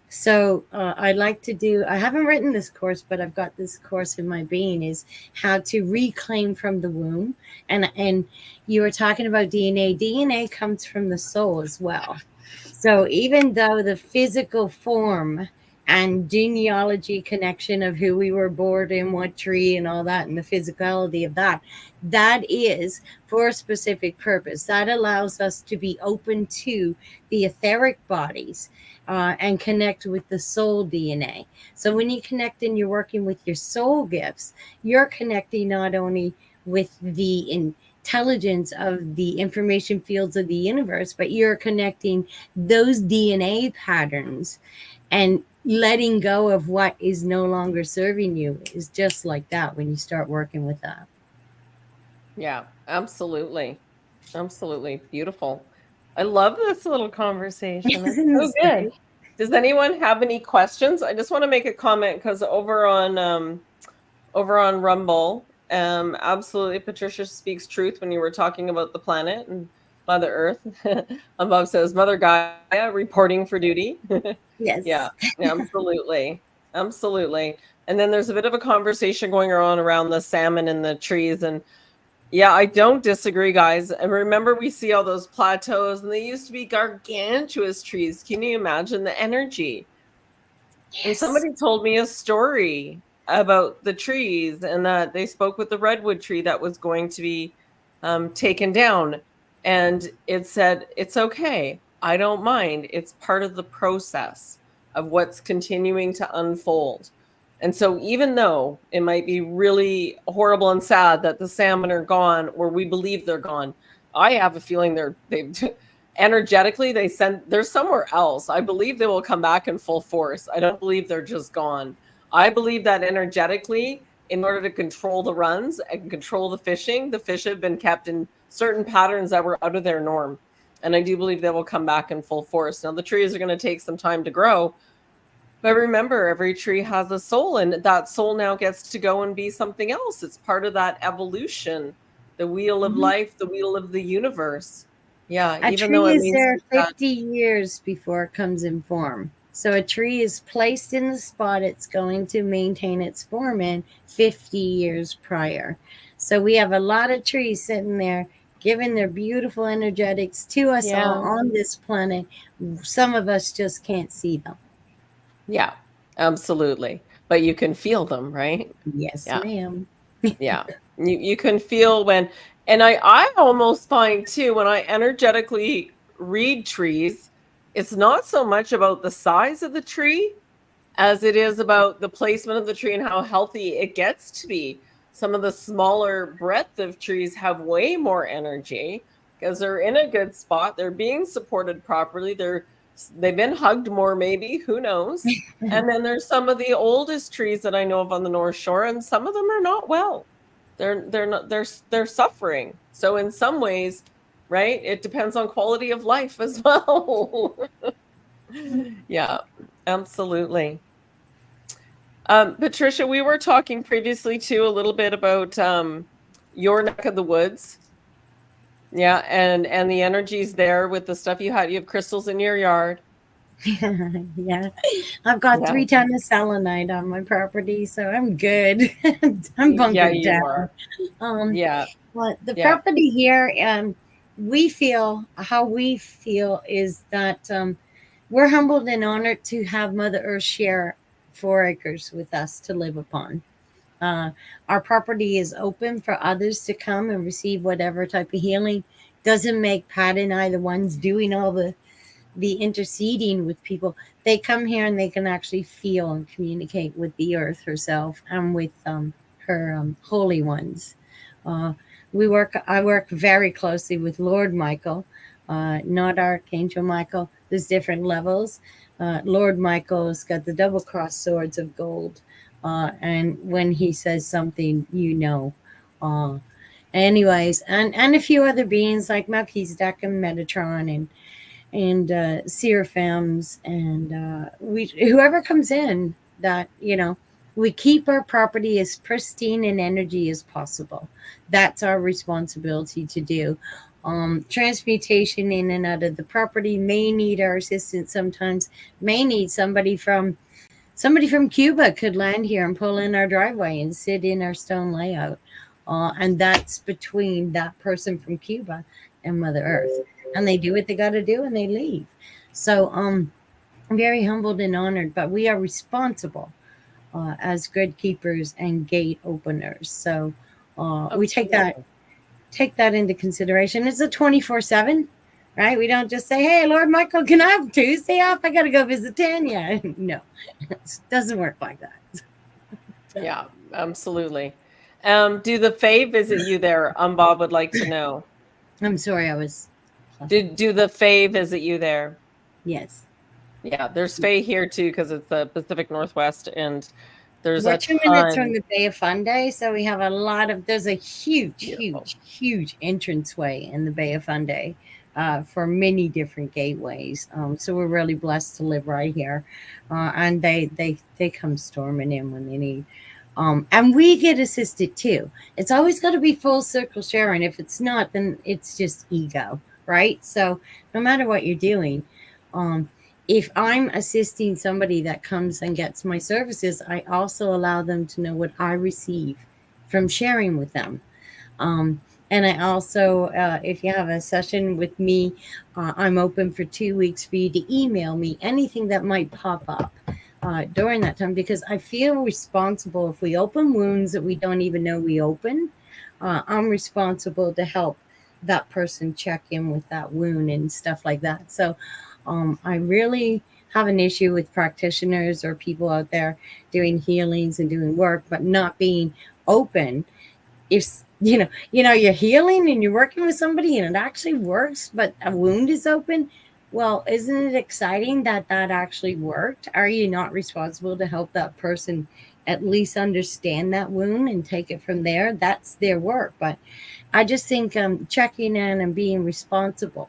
B: So I like to do, I haven't written this course, but I've got this course in my being, is how to reclaim from the womb. And you were talking about DNA. DNA comes from the soul as well. So even though the physical form and genealogy connection of who we were born in, what tree and all that, and the physicality of that, that is for a specific purpose. That allows us to be open to the etheric bodies and connect with the soul DNA. So when you connect and you're working with your soul gifts, you're connecting not only with the intelligence of the information fields of the universe, but you're connecting those DNA patterns and letting go of what is no longer serving you. Is just like that when you start working with that.
A: Yeah, absolutely. Absolutely. Beautiful. I love this little conversation. It's
B: Isn't
A: so
B: this
A: good.
B: great?
A: Does anyone have any questions? I just want to make a comment, because over on Rumble, absolutely, Patricia speaks truth when you were talking about the planet and Mother Earth. Bob says, Mother Gaia reporting for duty.
B: Yes.
A: Yeah, absolutely. Absolutely. And then there's a bit of a conversation going on around the salmon and the trees. And yeah, I don't disagree, guys. And remember, we see all those plateaus, and they used to be gargantuous trees. Can you imagine the energy? And
B: Yes.
A: somebody told me a story about the trees, and that they spoke with the redwood tree that was going to be taken down. And it said, it's okay. I don't mind. It's part of the process of what's continuing to unfold. And so, even though it might be really horrible and sad that the salmon are gone, or we believe they're gone, I have a feeling they've energetically they're somewhere else. I believe they will come back in full force. I don't believe they're just gone. I believe that energetically, in order to control the runs and control the fish have been kept in certain patterns that were out of their norm. And I do believe they will come back in full force. Now, the trees are going to take some time to grow, but remember, every tree has a soul, and that soul now gets to go and be something else. It's part of that evolution, the wheel of
B: Mhm.
A: life, the wheel of the universe. Yeah,
B: A
A: even though
B: tree
A: it
B: is
A: means
B: there
A: that.
B: 50 years before it comes in form. So a tree is placed in the spot it's going to maintain its form in 50 years prior. So we have a lot of trees sitting there giving their beautiful energetics to us all
A: Yeah,
B: on this planet. Some of us just can't see them.
A: yeah, absolutely. but you can feel them, right?
B: Yes,
A: Yeah.
B: ma'am.
A: Yeah. You can feel when, and I almost find too, when I energetically read trees, it's not so much about the size of the tree as it is about the placement of the tree and how healthy it gets to be. Some of the smaller breadth of trees have way more energy because they're in a good spot. They're being supported properly. They've been hugged more, maybe, who knows? And then there's some of the oldest trees that I know of on the North Shore, and some of them are not well. They're not they're suffering. So in some ways, right, it depends on quality of life as well. Yeah, absolutely. Patricia, we were talking previously too a little bit about your neck of the woods. Yeah, and the energies there with the stuff you had. You have crystals in your yard.
B: Yeah, I've got
A: Yeah.
B: 3 tons of selenite on my property, so I'm good. I'm
A: Yeah,
B: bunkered
A: you
B: down.
A: are.
B: Um,
A: Yeah.
B: but the
A: Yeah.
B: property here, we feel how we feel is that we're humbled and honored to have Mother Earth share 4 acres with us to live upon. Uh, our property is open for others to come and receive whatever type of healing. Doesn't make Pat and I the ones doing all the interceding with people. They come here and they can actually feel and communicate with the earth herself and with her holy ones. Uh, I work very closely with Lord Michael, not Archangel Michael. There's different levels. Lord Michael's got the double cross swords of gold, and when he says something, you know. Uh, Anyways, and a few other beings like Melchizedek and Metatron and seraphims and we whoever comes in, that we keep our property as pristine in energy as possible. That's our responsibility to do. Transmutation in and out of the property may need our assistance sometimes, may need somebody from Cuba could land here and pull in our driveway and sit in our stone layout. And that's between that person from Cuba and Mother Earth. And they do what they got to do and they leave. So I'm very humbled and honored, but we are responsible as good keepers and gate openers. So we take that into consideration. It's a 24/7. Right? We don't just say, "Hey, Lord Michael, can I have Tuesday off? I got to go visit Tanya." No, it doesn't work like that.
A: Yeah, absolutely. Do the Fae visit you there? Bob would like to know.
B: I'm sorry, I was.
A: Do the Fae visit you there?
B: Yes.
A: Yeah, there's Fae here too because it's the Pacific Northwest, and there's
B: We're
A: a
B: 2 minutes from
A: ton.
B: the Bay of Fundy, so we have a lot of. There's a huge,
A: Beautiful.
B: huge, huge entranceway in the Bay of Fundy for many different gateways. So we're really blessed to live right here, and they come storming in when they need. And we get assisted too. It's always got to be full circle sharing. If it's not, then it's just ego, right? So no matter what you're doing, if I'm assisting somebody that comes and gets my services, I also allow them to know what I receive from sharing with them. And I also, if you have a session with me, I'm open for 2 weeks for you to email me anything that might pop up during that time, because I feel responsible if we open wounds that we don't even know we open. I'm responsible to help that person check in with that wound and stuff like that. So I really have an issue with practitioners or people out there doing healings and doing work, but not being open. If you're healing and you're working with somebody and it actually works, but a wound is open. Well, isn't it exciting that actually worked? Are you not responsible to help that person at least understand that wound and take it from there? That's their work. But I just think checking in and being responsible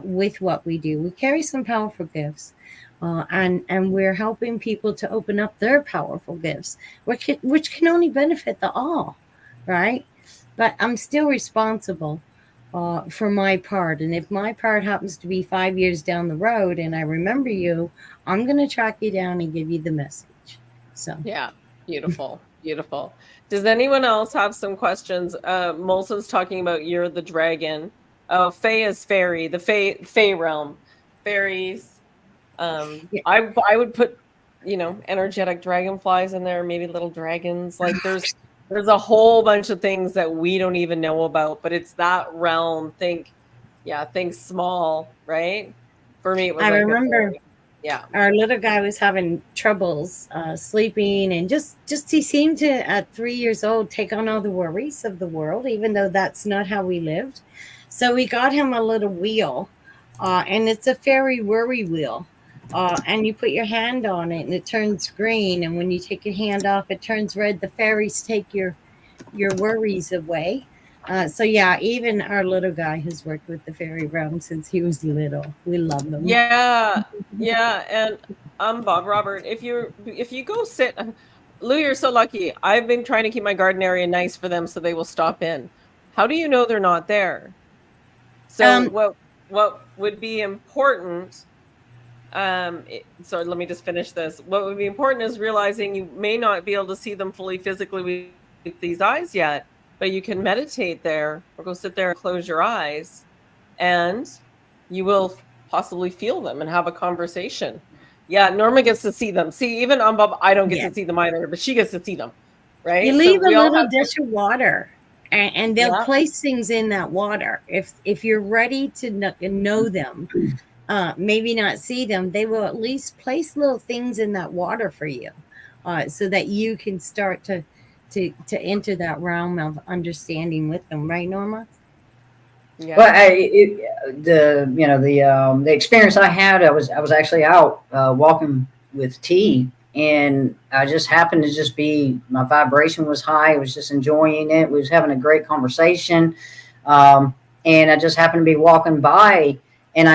B: with what we do. We carry some powerful gifts, and we're helping people to open up their powerful gifts, which can only benefit the all, right? But I'm still responsible for my part. And if my part happens to be 5 years down the road and I remember you, I'm going to track you down and give you the message. So,
A: Yeah, beautiful, beautiful. Does anyone else have some questions? Molson's talking about you're the dragon. Oh, Fae is fairy, the Fae realm, fairies.
B: yeah.
A: I would put energetic dragonflies in there, maybe little dragons. Like there's a whole bunch of things that we don't even know about, but it's that realm. Think small, right? For me, it was
B: I
A: like a
B: remember
A: fairy. Yeah.
B: our little guy was having troubles sleeping, and just he seemed to at 3 years old take on all the worries of the world, even though that's not how we lived. So we got him a little wheel, and it's a fairy worry wheel. And you put your hand on it and it turns green, and when you take your hand off it turns red. The fairies take your worries away. So yeah, even our little guy has worked with the fairy realm since he was little. We love them.
A: Yeah. Yeah. And Bob Robert, if you go sit, Lou, you're so lucky. I've been trying to keep my garden area nice for them so they will stop in. How do you know they're not there? So
B: Um,
A: what would be important, so let me just finish this. What would be important is realizing you may not be able to see them fully physically with these eyes yet, but you can meditate there or go sit there and close your eyes, and you will possibly feel them and have a conversation. Yeah, Norma gets to see them. See, even Bob, I don't get
B: yeah.
A: to see them either, but she gets to see them,
B: You
A: right? So
B: leave a
A: we all
B: little
A: have,
B: dish of water, and they'll
A: yeah.
B: place things in that water. If you're ready to know them, maybe not see them, they will at least place little things in that water for you, so that you can start to enter that realm of understanding with them. Right, Norma?
A: Yeah.
C: Well, the experience I had, I was actually out walking with T, and I just happened to just be, my vibration was high. I was just enjoying it. We was having a great conversation, um, and I just happened to be walking by, and that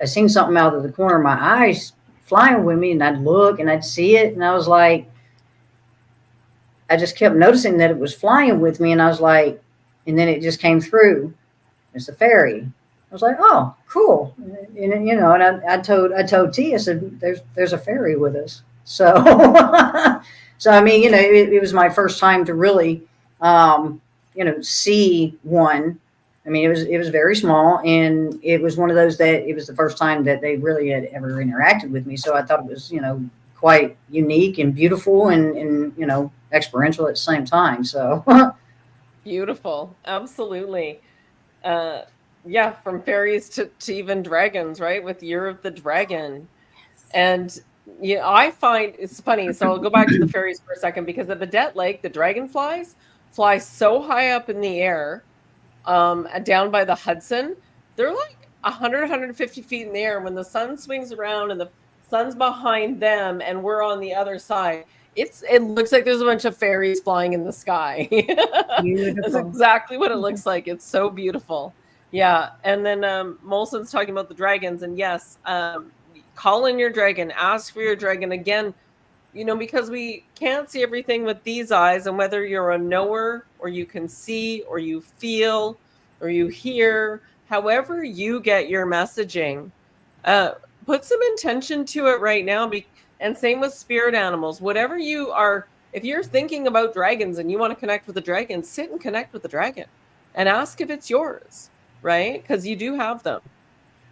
C: I seen something out of the corner of my eyes flying with me, and I'd look and I'd see it, and I was like, I just kept noticing that it was flying with me, and I was like, and then it just came through. It's a fairy. I was like, oh, cool. And I told T, I said, there's a fairy with us. So, so I mean, it was my first time to really, see one. I mean, it was very small, and it was one of those that it was the first time that they really had ever interacted with me. So I thought it was, quite unique and beautiful, and experiential at the same time. So,
A: Beautiful. Absolutely. Uh, yeah, from fairies to even dragons, right? With Year of the Dragon. And I find it's funny. So I'll go back to the fairies for a second, because at Badette Lake, the dragonflies fly so high up in the air, down by the Hudson. They're like 100, 150 feet in the air. When the sun swings around and the sun's behind them and we're on the other side, it looks like there's a bunch of fairies flying in the sky. That's
B: Beautiful.
A: exactly what it looks like. It's so beautiful. Yeah. And then Molson's talking about the dragons, and yes, call in your dragon, ask for your dragon again, because we can't see everything with these eyes, and whether you're a knower or you can see or you feel or you hear, however you get your messaging, put some intention to it right now. And same with spirit animals, whatever you are. If you're thinking about dragons and you want to connect with the dragon, sit and connect with the dragon and ask if it's yours, right? Because you do have them.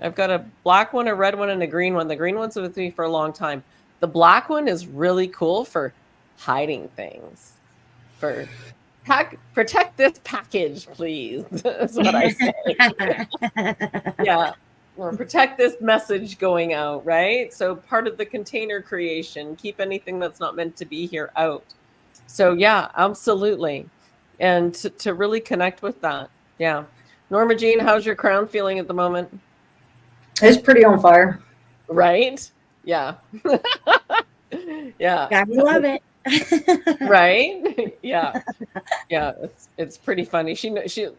A: I've got a black one, a red one, and a green one. The green one's with me for a long time. The black one is really cool for hiding things. For protect this package, please. That's what I say. Yeah. Or protect this message going out, right? So part of the container creation, keep anything that's not meant to be here out. So yeah, absolutely. And to really connect with that. Yeah. Norma Jean, how's your crown feeling at the moment?
C: it's pretty on fire.
A: Right? Yeah. Yeah.
B: Gotta love it.
A: Right? Yeah. Yeah, it's pretty funny.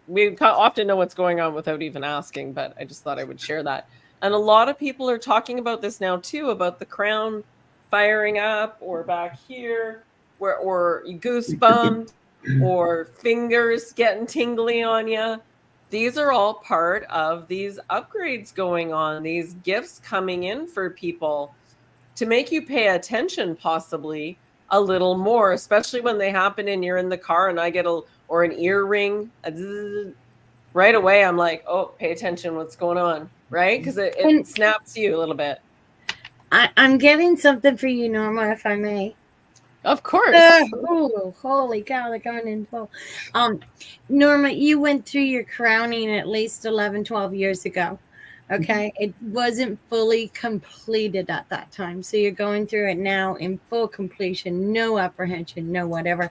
A: We often know what's going on without even asking, but I just thought I would share that. And a lot of people are talking about this now too, about the crown firing up, or back here, or goosebumped, or fingers getting tingly on you. These are all part of these upgrades going on, these gifts coming in for people to make you pay attention, possibly a little more, especially when they happen and you're in the car and I get or an ear ring, right away I'm like, oh, pay attention, what's going on, right? Because it snaps you a little bit.
B: I'm getting something for you, Norma, if I may.
A: Of course.
B: Oh, holy cow, they're coming in full. Norma, you went through your crowning at least 11, 12 years ago. Okay. It wasn't fully completed at that time. So you're going through it now in full completion, no apprehension, no whatever.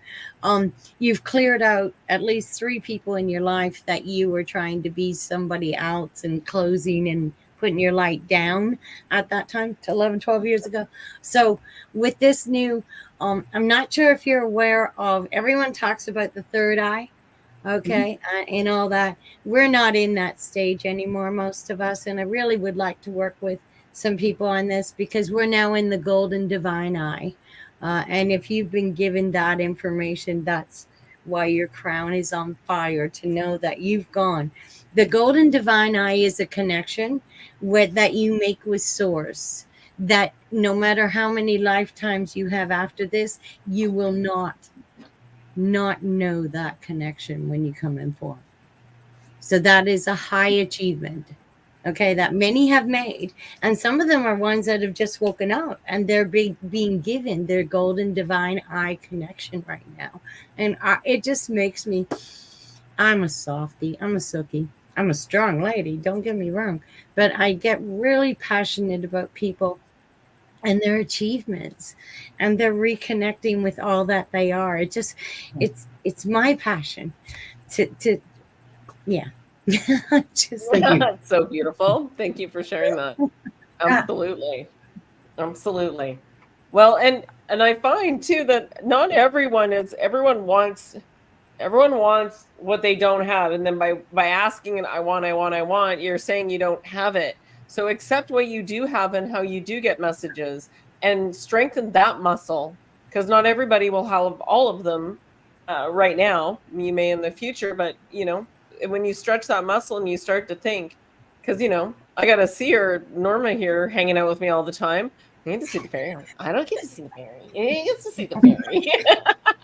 B: You've cleared out at least 3 people in your life that you were trying to be somebody else and closing and putting your light down at that time to 11, 12 years ago. So with this new, I'm not sure if you're aware of, everyone talks about the third eye. Okay. And all that. We're not in that stage anymore, most of us. And I really would like to work with some people on this because we're now in the golden divine eye. And if you've been given that information, that's why your crown is on fire, to know that you've gone. The golden divine eye is a connection that you make with source, that no matter how many lifetimes you have after this, you will not know that connection when you come in form. So that is a high achievement, okay, that many have made. And some of them are ones that have just woken up and they're being given their golden divine eye connection right now. And it just makes me, I'm a softie, I'm a sookie, I'm a strong lady, don't get me wrong, but I get really passionate about people and their achievements, and they're reconnecting with all that they are. It's my passion to yeah. Just
A: That's so beautiful. Thank you for sharing that. Absolutely. Well, and I find too that not everyone wants what they don't have. And then by asking and I want, you're saying you don't have it. So accept what you do have and how you do get messages and strengthen that muscle, because not everybody will have all of them right now. You may in the future, but when you stretch that muscle and you start to think, because I got to see her, Norma here, hanging out with me all the time. I need to see the fairy. I don't get to see the fairy. You get to see the fairy.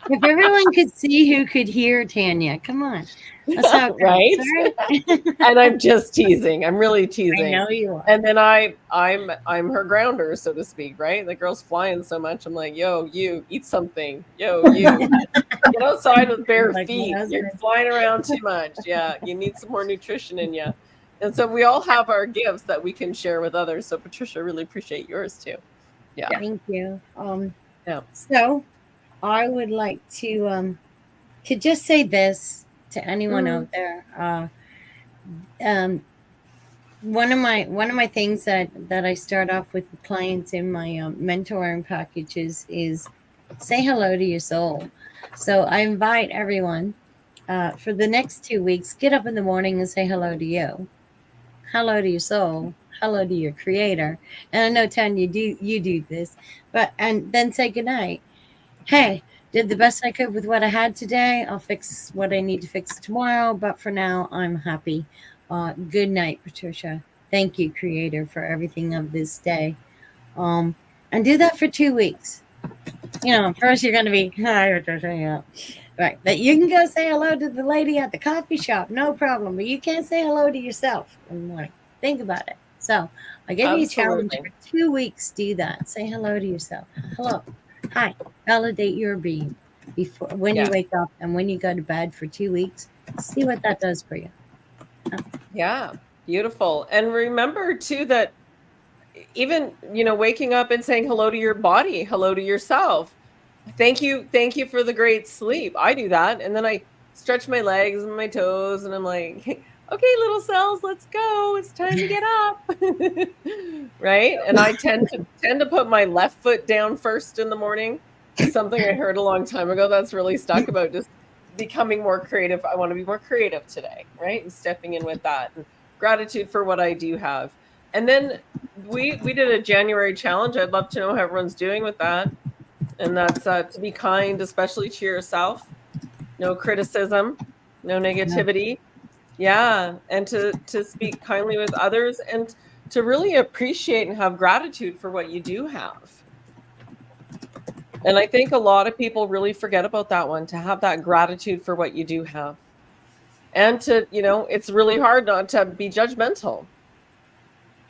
B: If everyone could see who could hear Tanya, come on. That's how it
A: right? And I'm just teasing. I'm really teasing.
B: I know you are.
A: And then I'm her grounder, so to speak, right? The girl's flying so much. I'm like, yo, you eat something. Yo, you get outside with bare feet. You're flying around too much. Yeah, you need some more nutrition in you. And so we all have our gifts that we can share with others. So Patricia, really appreciate yours too. Yeah.
B: Thank you. So I would like to just say this to anyone out there. One of my things that I start off with the clients in my mentoring packages is say hello to your soul. So I invite everyone for the next 2 weeks, get up in the morning and say hello to you. Hello to your soul. Hello to your creator. And I know, Tanya, you do this, and then say goodnight. Hey, did the best I could with what I had today. I'll fix what I need to fix tomorrow. But for now, I'm happy. Good night, Patricia. Thank you, Creator, for everything of this day. And do that for 2 weeks. First you're going to be, right. But you can go say hello to the lady at the coffee shop. No problem. But you can't say hello to yourself in the morning. Think about it. So I give you a challenge for 2 weeks. Do that. Say hello to yourself. Hello. Hi. Validate your being when you wake up and when you go to bed for 2 weeks. See what that does for you.
A: Yeah, beautiful. And remember too that even waking up and saying hello to your body, hello to yourself. Thank you for the great sleep. I do that, and then I stretch my legs and my toes, and I'm like, okay, little cells, let's go. It's time to get up. Right? And I tend to put my left foot down first in the morning. Something I heard a long time ago that's really stuck about just becoming more creative. I want to be more creative today, right? And stepping in with that. And gratitude for what I do have. And then we did a January challenge. I'd love to know how everyone's doing with that. And that's to be kind, especially to yourself. No criticism, no negativity. Yeah. And to speak kindly with others and to really appreciate and have gratitude for what you do have. And I think a lot of people really forget about that one, to have that gratitude for what you do have. And to, it's really hard not to be judgmental.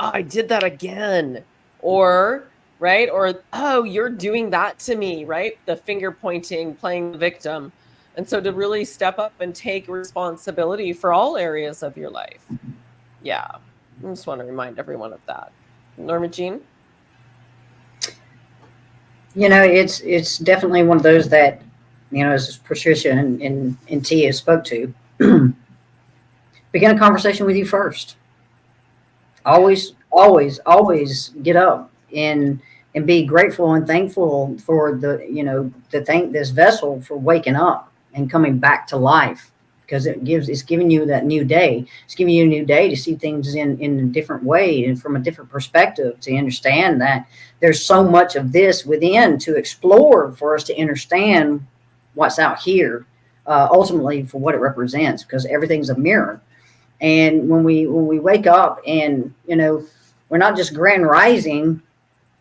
A: Oh, I did that again. Or right? Or, oh, you're doing that to me, right? The finger pointing, playing the victim. And so to really step up and take responsibility for all areas of your life. Yeah. I just want to remind everyone of that. Norma Jean?
C: It's definitely one of those that, as Patricia and Tia spoke to, begin a conversation with you first. Always, always, always get up and be grateful and thankful for to thank this vessel for waking up and coming back to life, because it's giving you that new day. It's giving you a new day to see things in a different way and from a different perspective, to understand that there's so much of this within to explore for us to understand what's out here, ultimately for what it represents, because everything's a mirror. And when we wake up, and we're not just grand rising,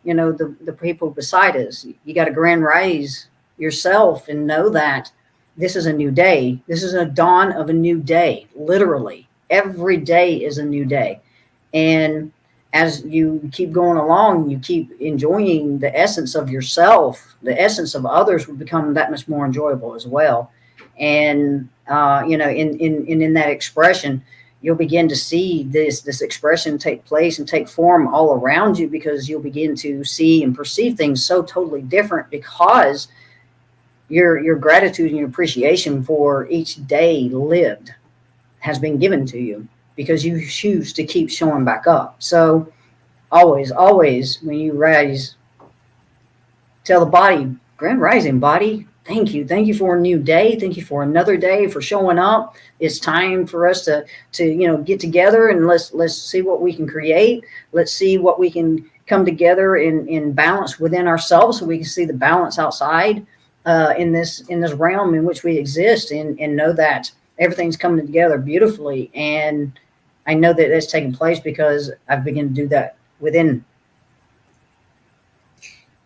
C: the people beside us. You got to grand rise yourself and know that this is a new day. This is a dawn of a new day. Literally, every day is a new day. And as you keep going along, you keep enjoying the essence of yourself. The essence of others will become that much more enjoyable as well. And in that expression, you'll begin to see this expression take place and take form all around you, because you'll begin to see and perceive things so totally different, because your gratitude and your appreciation for each day lived has been given to you, because you choose to keep showing back up. So always, always, when you rise, tell the body, grand rising body, thank you. Thank you for a new day. Thank you for another day, for showing up. It's time for us to get together, and let's see what we can create. Let's see what we can come together in balance within ourselves, so we can see the balance outside, in this realm in which we exist, and know that everything's coming together beautifully. And I know that it's taking place because I've begun to do that within.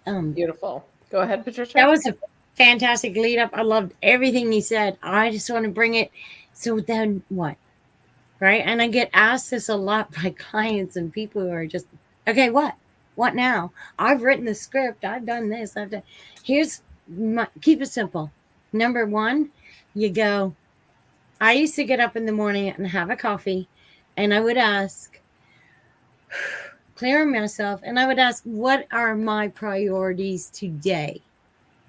A: Beautiful. Go ahead, Patricia.
B: That was a fantastic lead up. I loved everything he said. I just want to bring it. So then what? Right? And I get asked this a lot by clients and people who are just, okay, what? What now? I've written the script. I've done this. Keep it simple. Number one, you go, I used to get up in the morning and have a coffee, and I would ask, clear myself, and I would ask, what are my priorities today?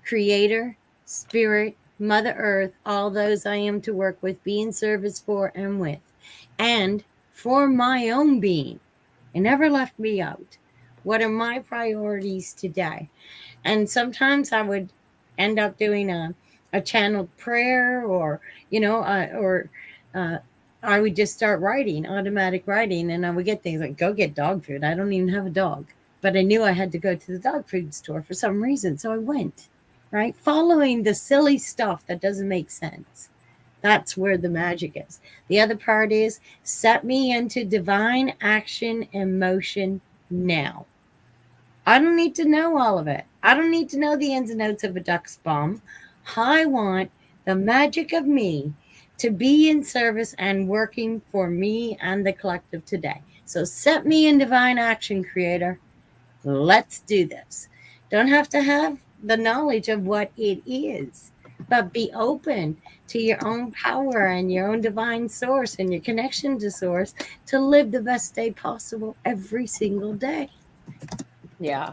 B: Creator, Spirit, Mother Earth, all those I am to work with, be in service for and with, and for my own being. It never left me out. What are my priorities today? And sometimes I would end up doing a channeled prayer, or I would just start writing, automatic writing, and I would get things like, go get dog food. I don't even have a dog, but I knew I had to go to the dog food store for some reason, so I went, right? Following the silly stuff that doesn't make sense. That's where the magic is. The other part is, set me into divine action and motion now. I don't need to know all of it. I don't need to know the ins and outs of a duck's bomb. I want the magic of me to be in service and working for me and the collective today. So set me in divine action, Creator. Let's do this. Don't have to have the knowledge of what it is, but be open to your own power and your own divine source and your connection to source to live the best day possible every single day.
A: Yeah,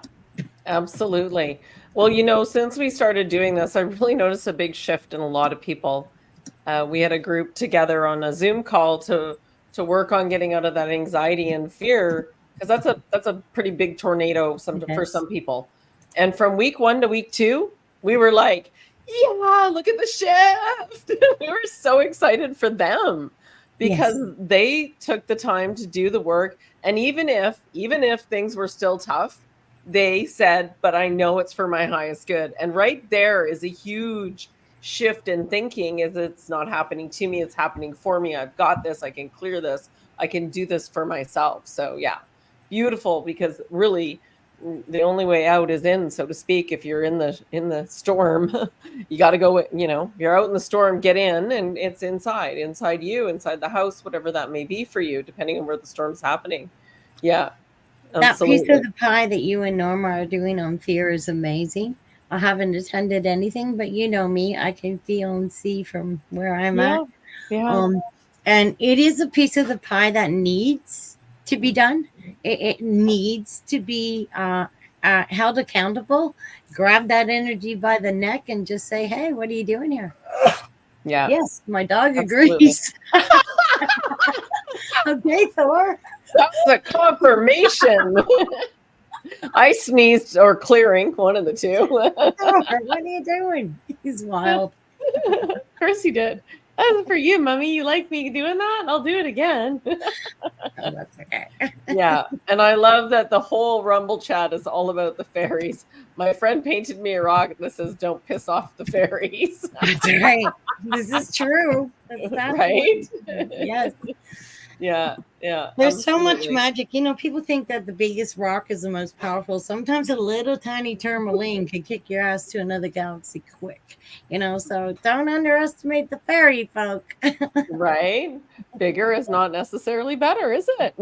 A: absolutely. Well, since we started doing this, I really noticed a big shift in a lot of people. We had a group together on a Zoom call to work on getting out of that anxiety and fear, because that's a pretty big tornado for some people. And from week 1 to week 2, we were like, yeah, look at the shift. We were so excited for them, because they took the time to do the work. And even if things were still tough, they said, but I know it's for my highest good. And right there is a huge shift in thinking. Is it's not happening to me, it's happening for me. I've got this. I can clear this. I can do this for myself. So yeah, beautiful, because really the only way out is in, so to speak. If you're in the storm, you got to go, you're out in the storm, get in, and it's inside you, inside the house, whatever that may be for you, depending on where the storm's happening. Yeah.
B: That piece
A: Absolutely.
B: of the pie that you and Norma are doing on fear is amazing. I haven't attended anything, but you know me, I can feel and see from where I'm at.
A: Yeah. Yeah.
B: Um, and it is a piece of the pie that needs to be done. It needs to be held accountable. Grab that energy by the neck and just say, "Hey, what are you doing here?"
A: Yeah.
B: Yes, my dog
A: Absolutely.
B: agrees. Okay, Thor.
A: That was a confirmation. I sneezed or clearing, one of the two.
B: Thor, what are you doing? He's wild.
A: Of course he did. That's for you, Mummy. You like me doing that? I'll do it again.
B: Oh, that's okay.
A: Yeah. And I love that the whole Rumble chat is all about the fairies. My friend painted me a rock that says, "Don't piss off the fairies."
B: That's right. This is true. That's
A: Right?
B: yes.
A: Yeah. Yeah.
B: There's so much
A: Absolutely.
B: magic. You know, people think that the biggest rock is the most powerful. Sometimes a little tiny tourmaline can kick your ass to another galaxy quick. You know, so don't underestimate the fairy folk.
A: Right? Bigger is not necessarily better, is it?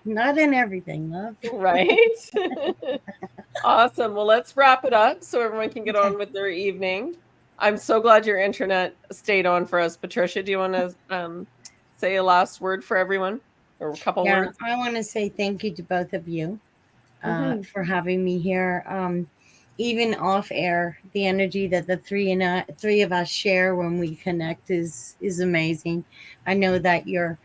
B: Not in everything, love.
A: Right? Awesome. Well, let's wrap it up so everyone can get
B: Okay.
A: on with their evening. I'm so glad your internet stayed on for us. Patricia, do you want to say a last word for everyone or a couple
B: Yeah,
A: words?
B: I want to say thank you to both of you
A: Mhm.
B: for having me here. Even off air, the energy that the three of us share when we connect is amazing. I know that you're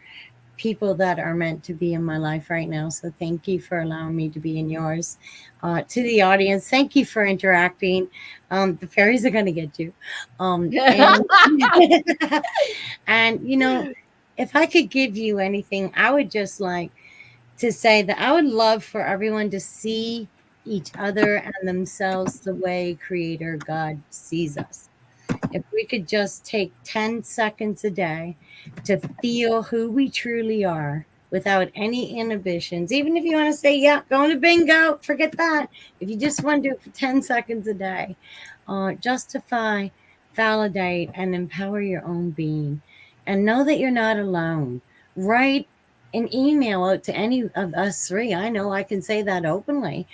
B: people that are meant to be in my life right now. So thank you for allowing me to be in yours. To the audience, thank you for interacting. The fairies are going to get you. And, and, you know, if I could give you anything, I would just like to say that I would love for everyone to see each other and themselves the way Creator God sees us. If we could just take 10 seconds a day to feel who we truly are without any inhibitions, even if you want to say, yeah, going to bingo, forget that. If you just want to do it for 10 seconds a day, justify, validate, and empower your own being. And know that you're not alone. Write an email out to any of us three. I know I can say that openly.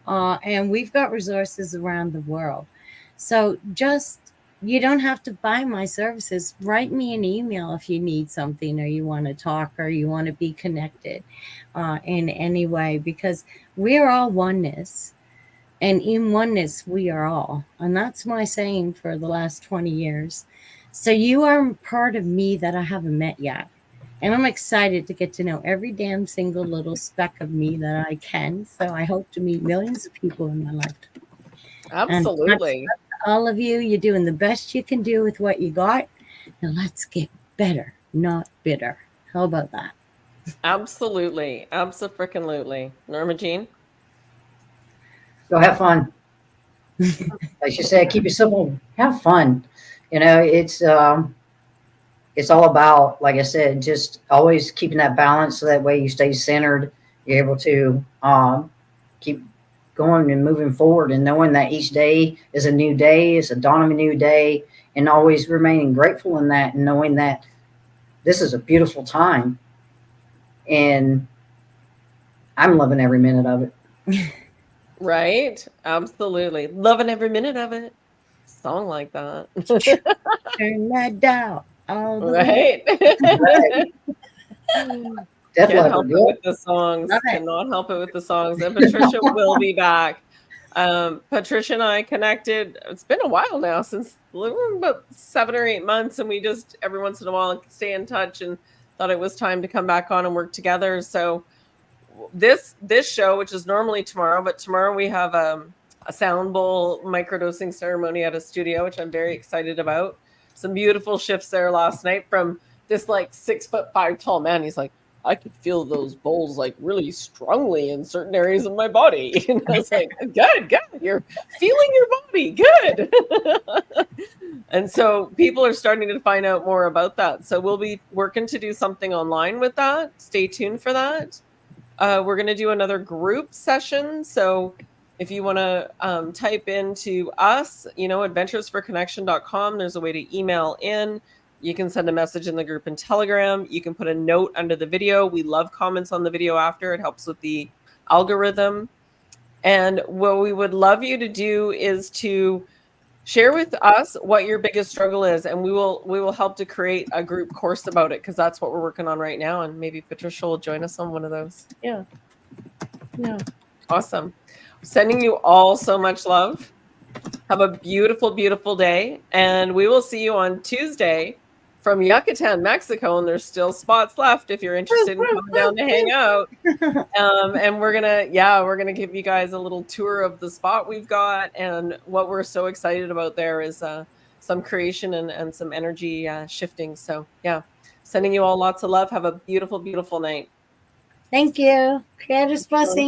B: And we've got resources around the world. So just you don't have to buy my services. Write me an email if you need something or you want to talk or you want to be connected in any way because we're all oneness. And in oneness, we are all. And that's my saying for the last 20 years. So you are part of me that I haven't met yet. And I'm excited to get to know every damn single little speck of me that I can. So I hope to meet millions of people in my life. And that's
A: Absolutely.
B: all of you. You're doing the best you can do with what you got. Now let's get better, not bitter. How about that?
A: Absolutely. Absolutely. Norma Jean?
C: Go have fun. Like you said, keep it simple. Have fun. You know, it's all about, like I said, just always keeping that balance so that way you stay centered. You're able to keep going and moving forward and knowing that each day is a new day, it's a dawn of a new day, and always remaining grateful in that and knowing that this is a beautiful time and I'm loving every minute of it.
A: Right? Absolutely. Loving every minute of it. Song like that.
B: Turn that dial all the way.
A: Right?
C: Def
A: Can't
C: Leppard,
A: help it with the songs.
B: Love it.
A: Cannot help it with the songs. And Patricia will be back. Patricia and I connected. It's been a while now, since about 7 or 8 months, and we just every once in a while stay in touch and thought it was time to come back on and work together. So this show, which is normally tomorrow, but tomorrow we have a sound bowl microdosing ceremony at a studio, which I'm very excited about. Some beautiful shifts there last night from this like 6'5" tall man. He's like, I could feel those bowls like really strongly in certain areas of my body. And I was like, good. You're feeling your body. Good. And so people are starting to find out more about that. So we'll be working to do something online with that. Stay tuned for that. We're going to do another group session. So if you want to type into us, adventuresforconnection.com, there's a way to email in. You can send a message in the group in Telegram. You can put a note under the video. We love comments on the video after. It helps with the algorithm. And what we would love you to do is to share with us what your biggest struggle is, and we will help to create a group course about it, because that's what we're working on right now. And maybe Patricia will join us on one of those. Yeah. Awesome. Sending you all so much love. Have a beautiful, beautiful day. And we will see you on Tuesday from Yucatan, Mexico. And there's still spots left if you're interested in coming down to hang out. And we're gonna give you guys a little tour of the spot we've got. And what we're so excited about there is some creation and some energy shifting. So yeah, sending you all lots of love. Have a beautiful, beautiful night.
B: Thank you. Creator's blessing.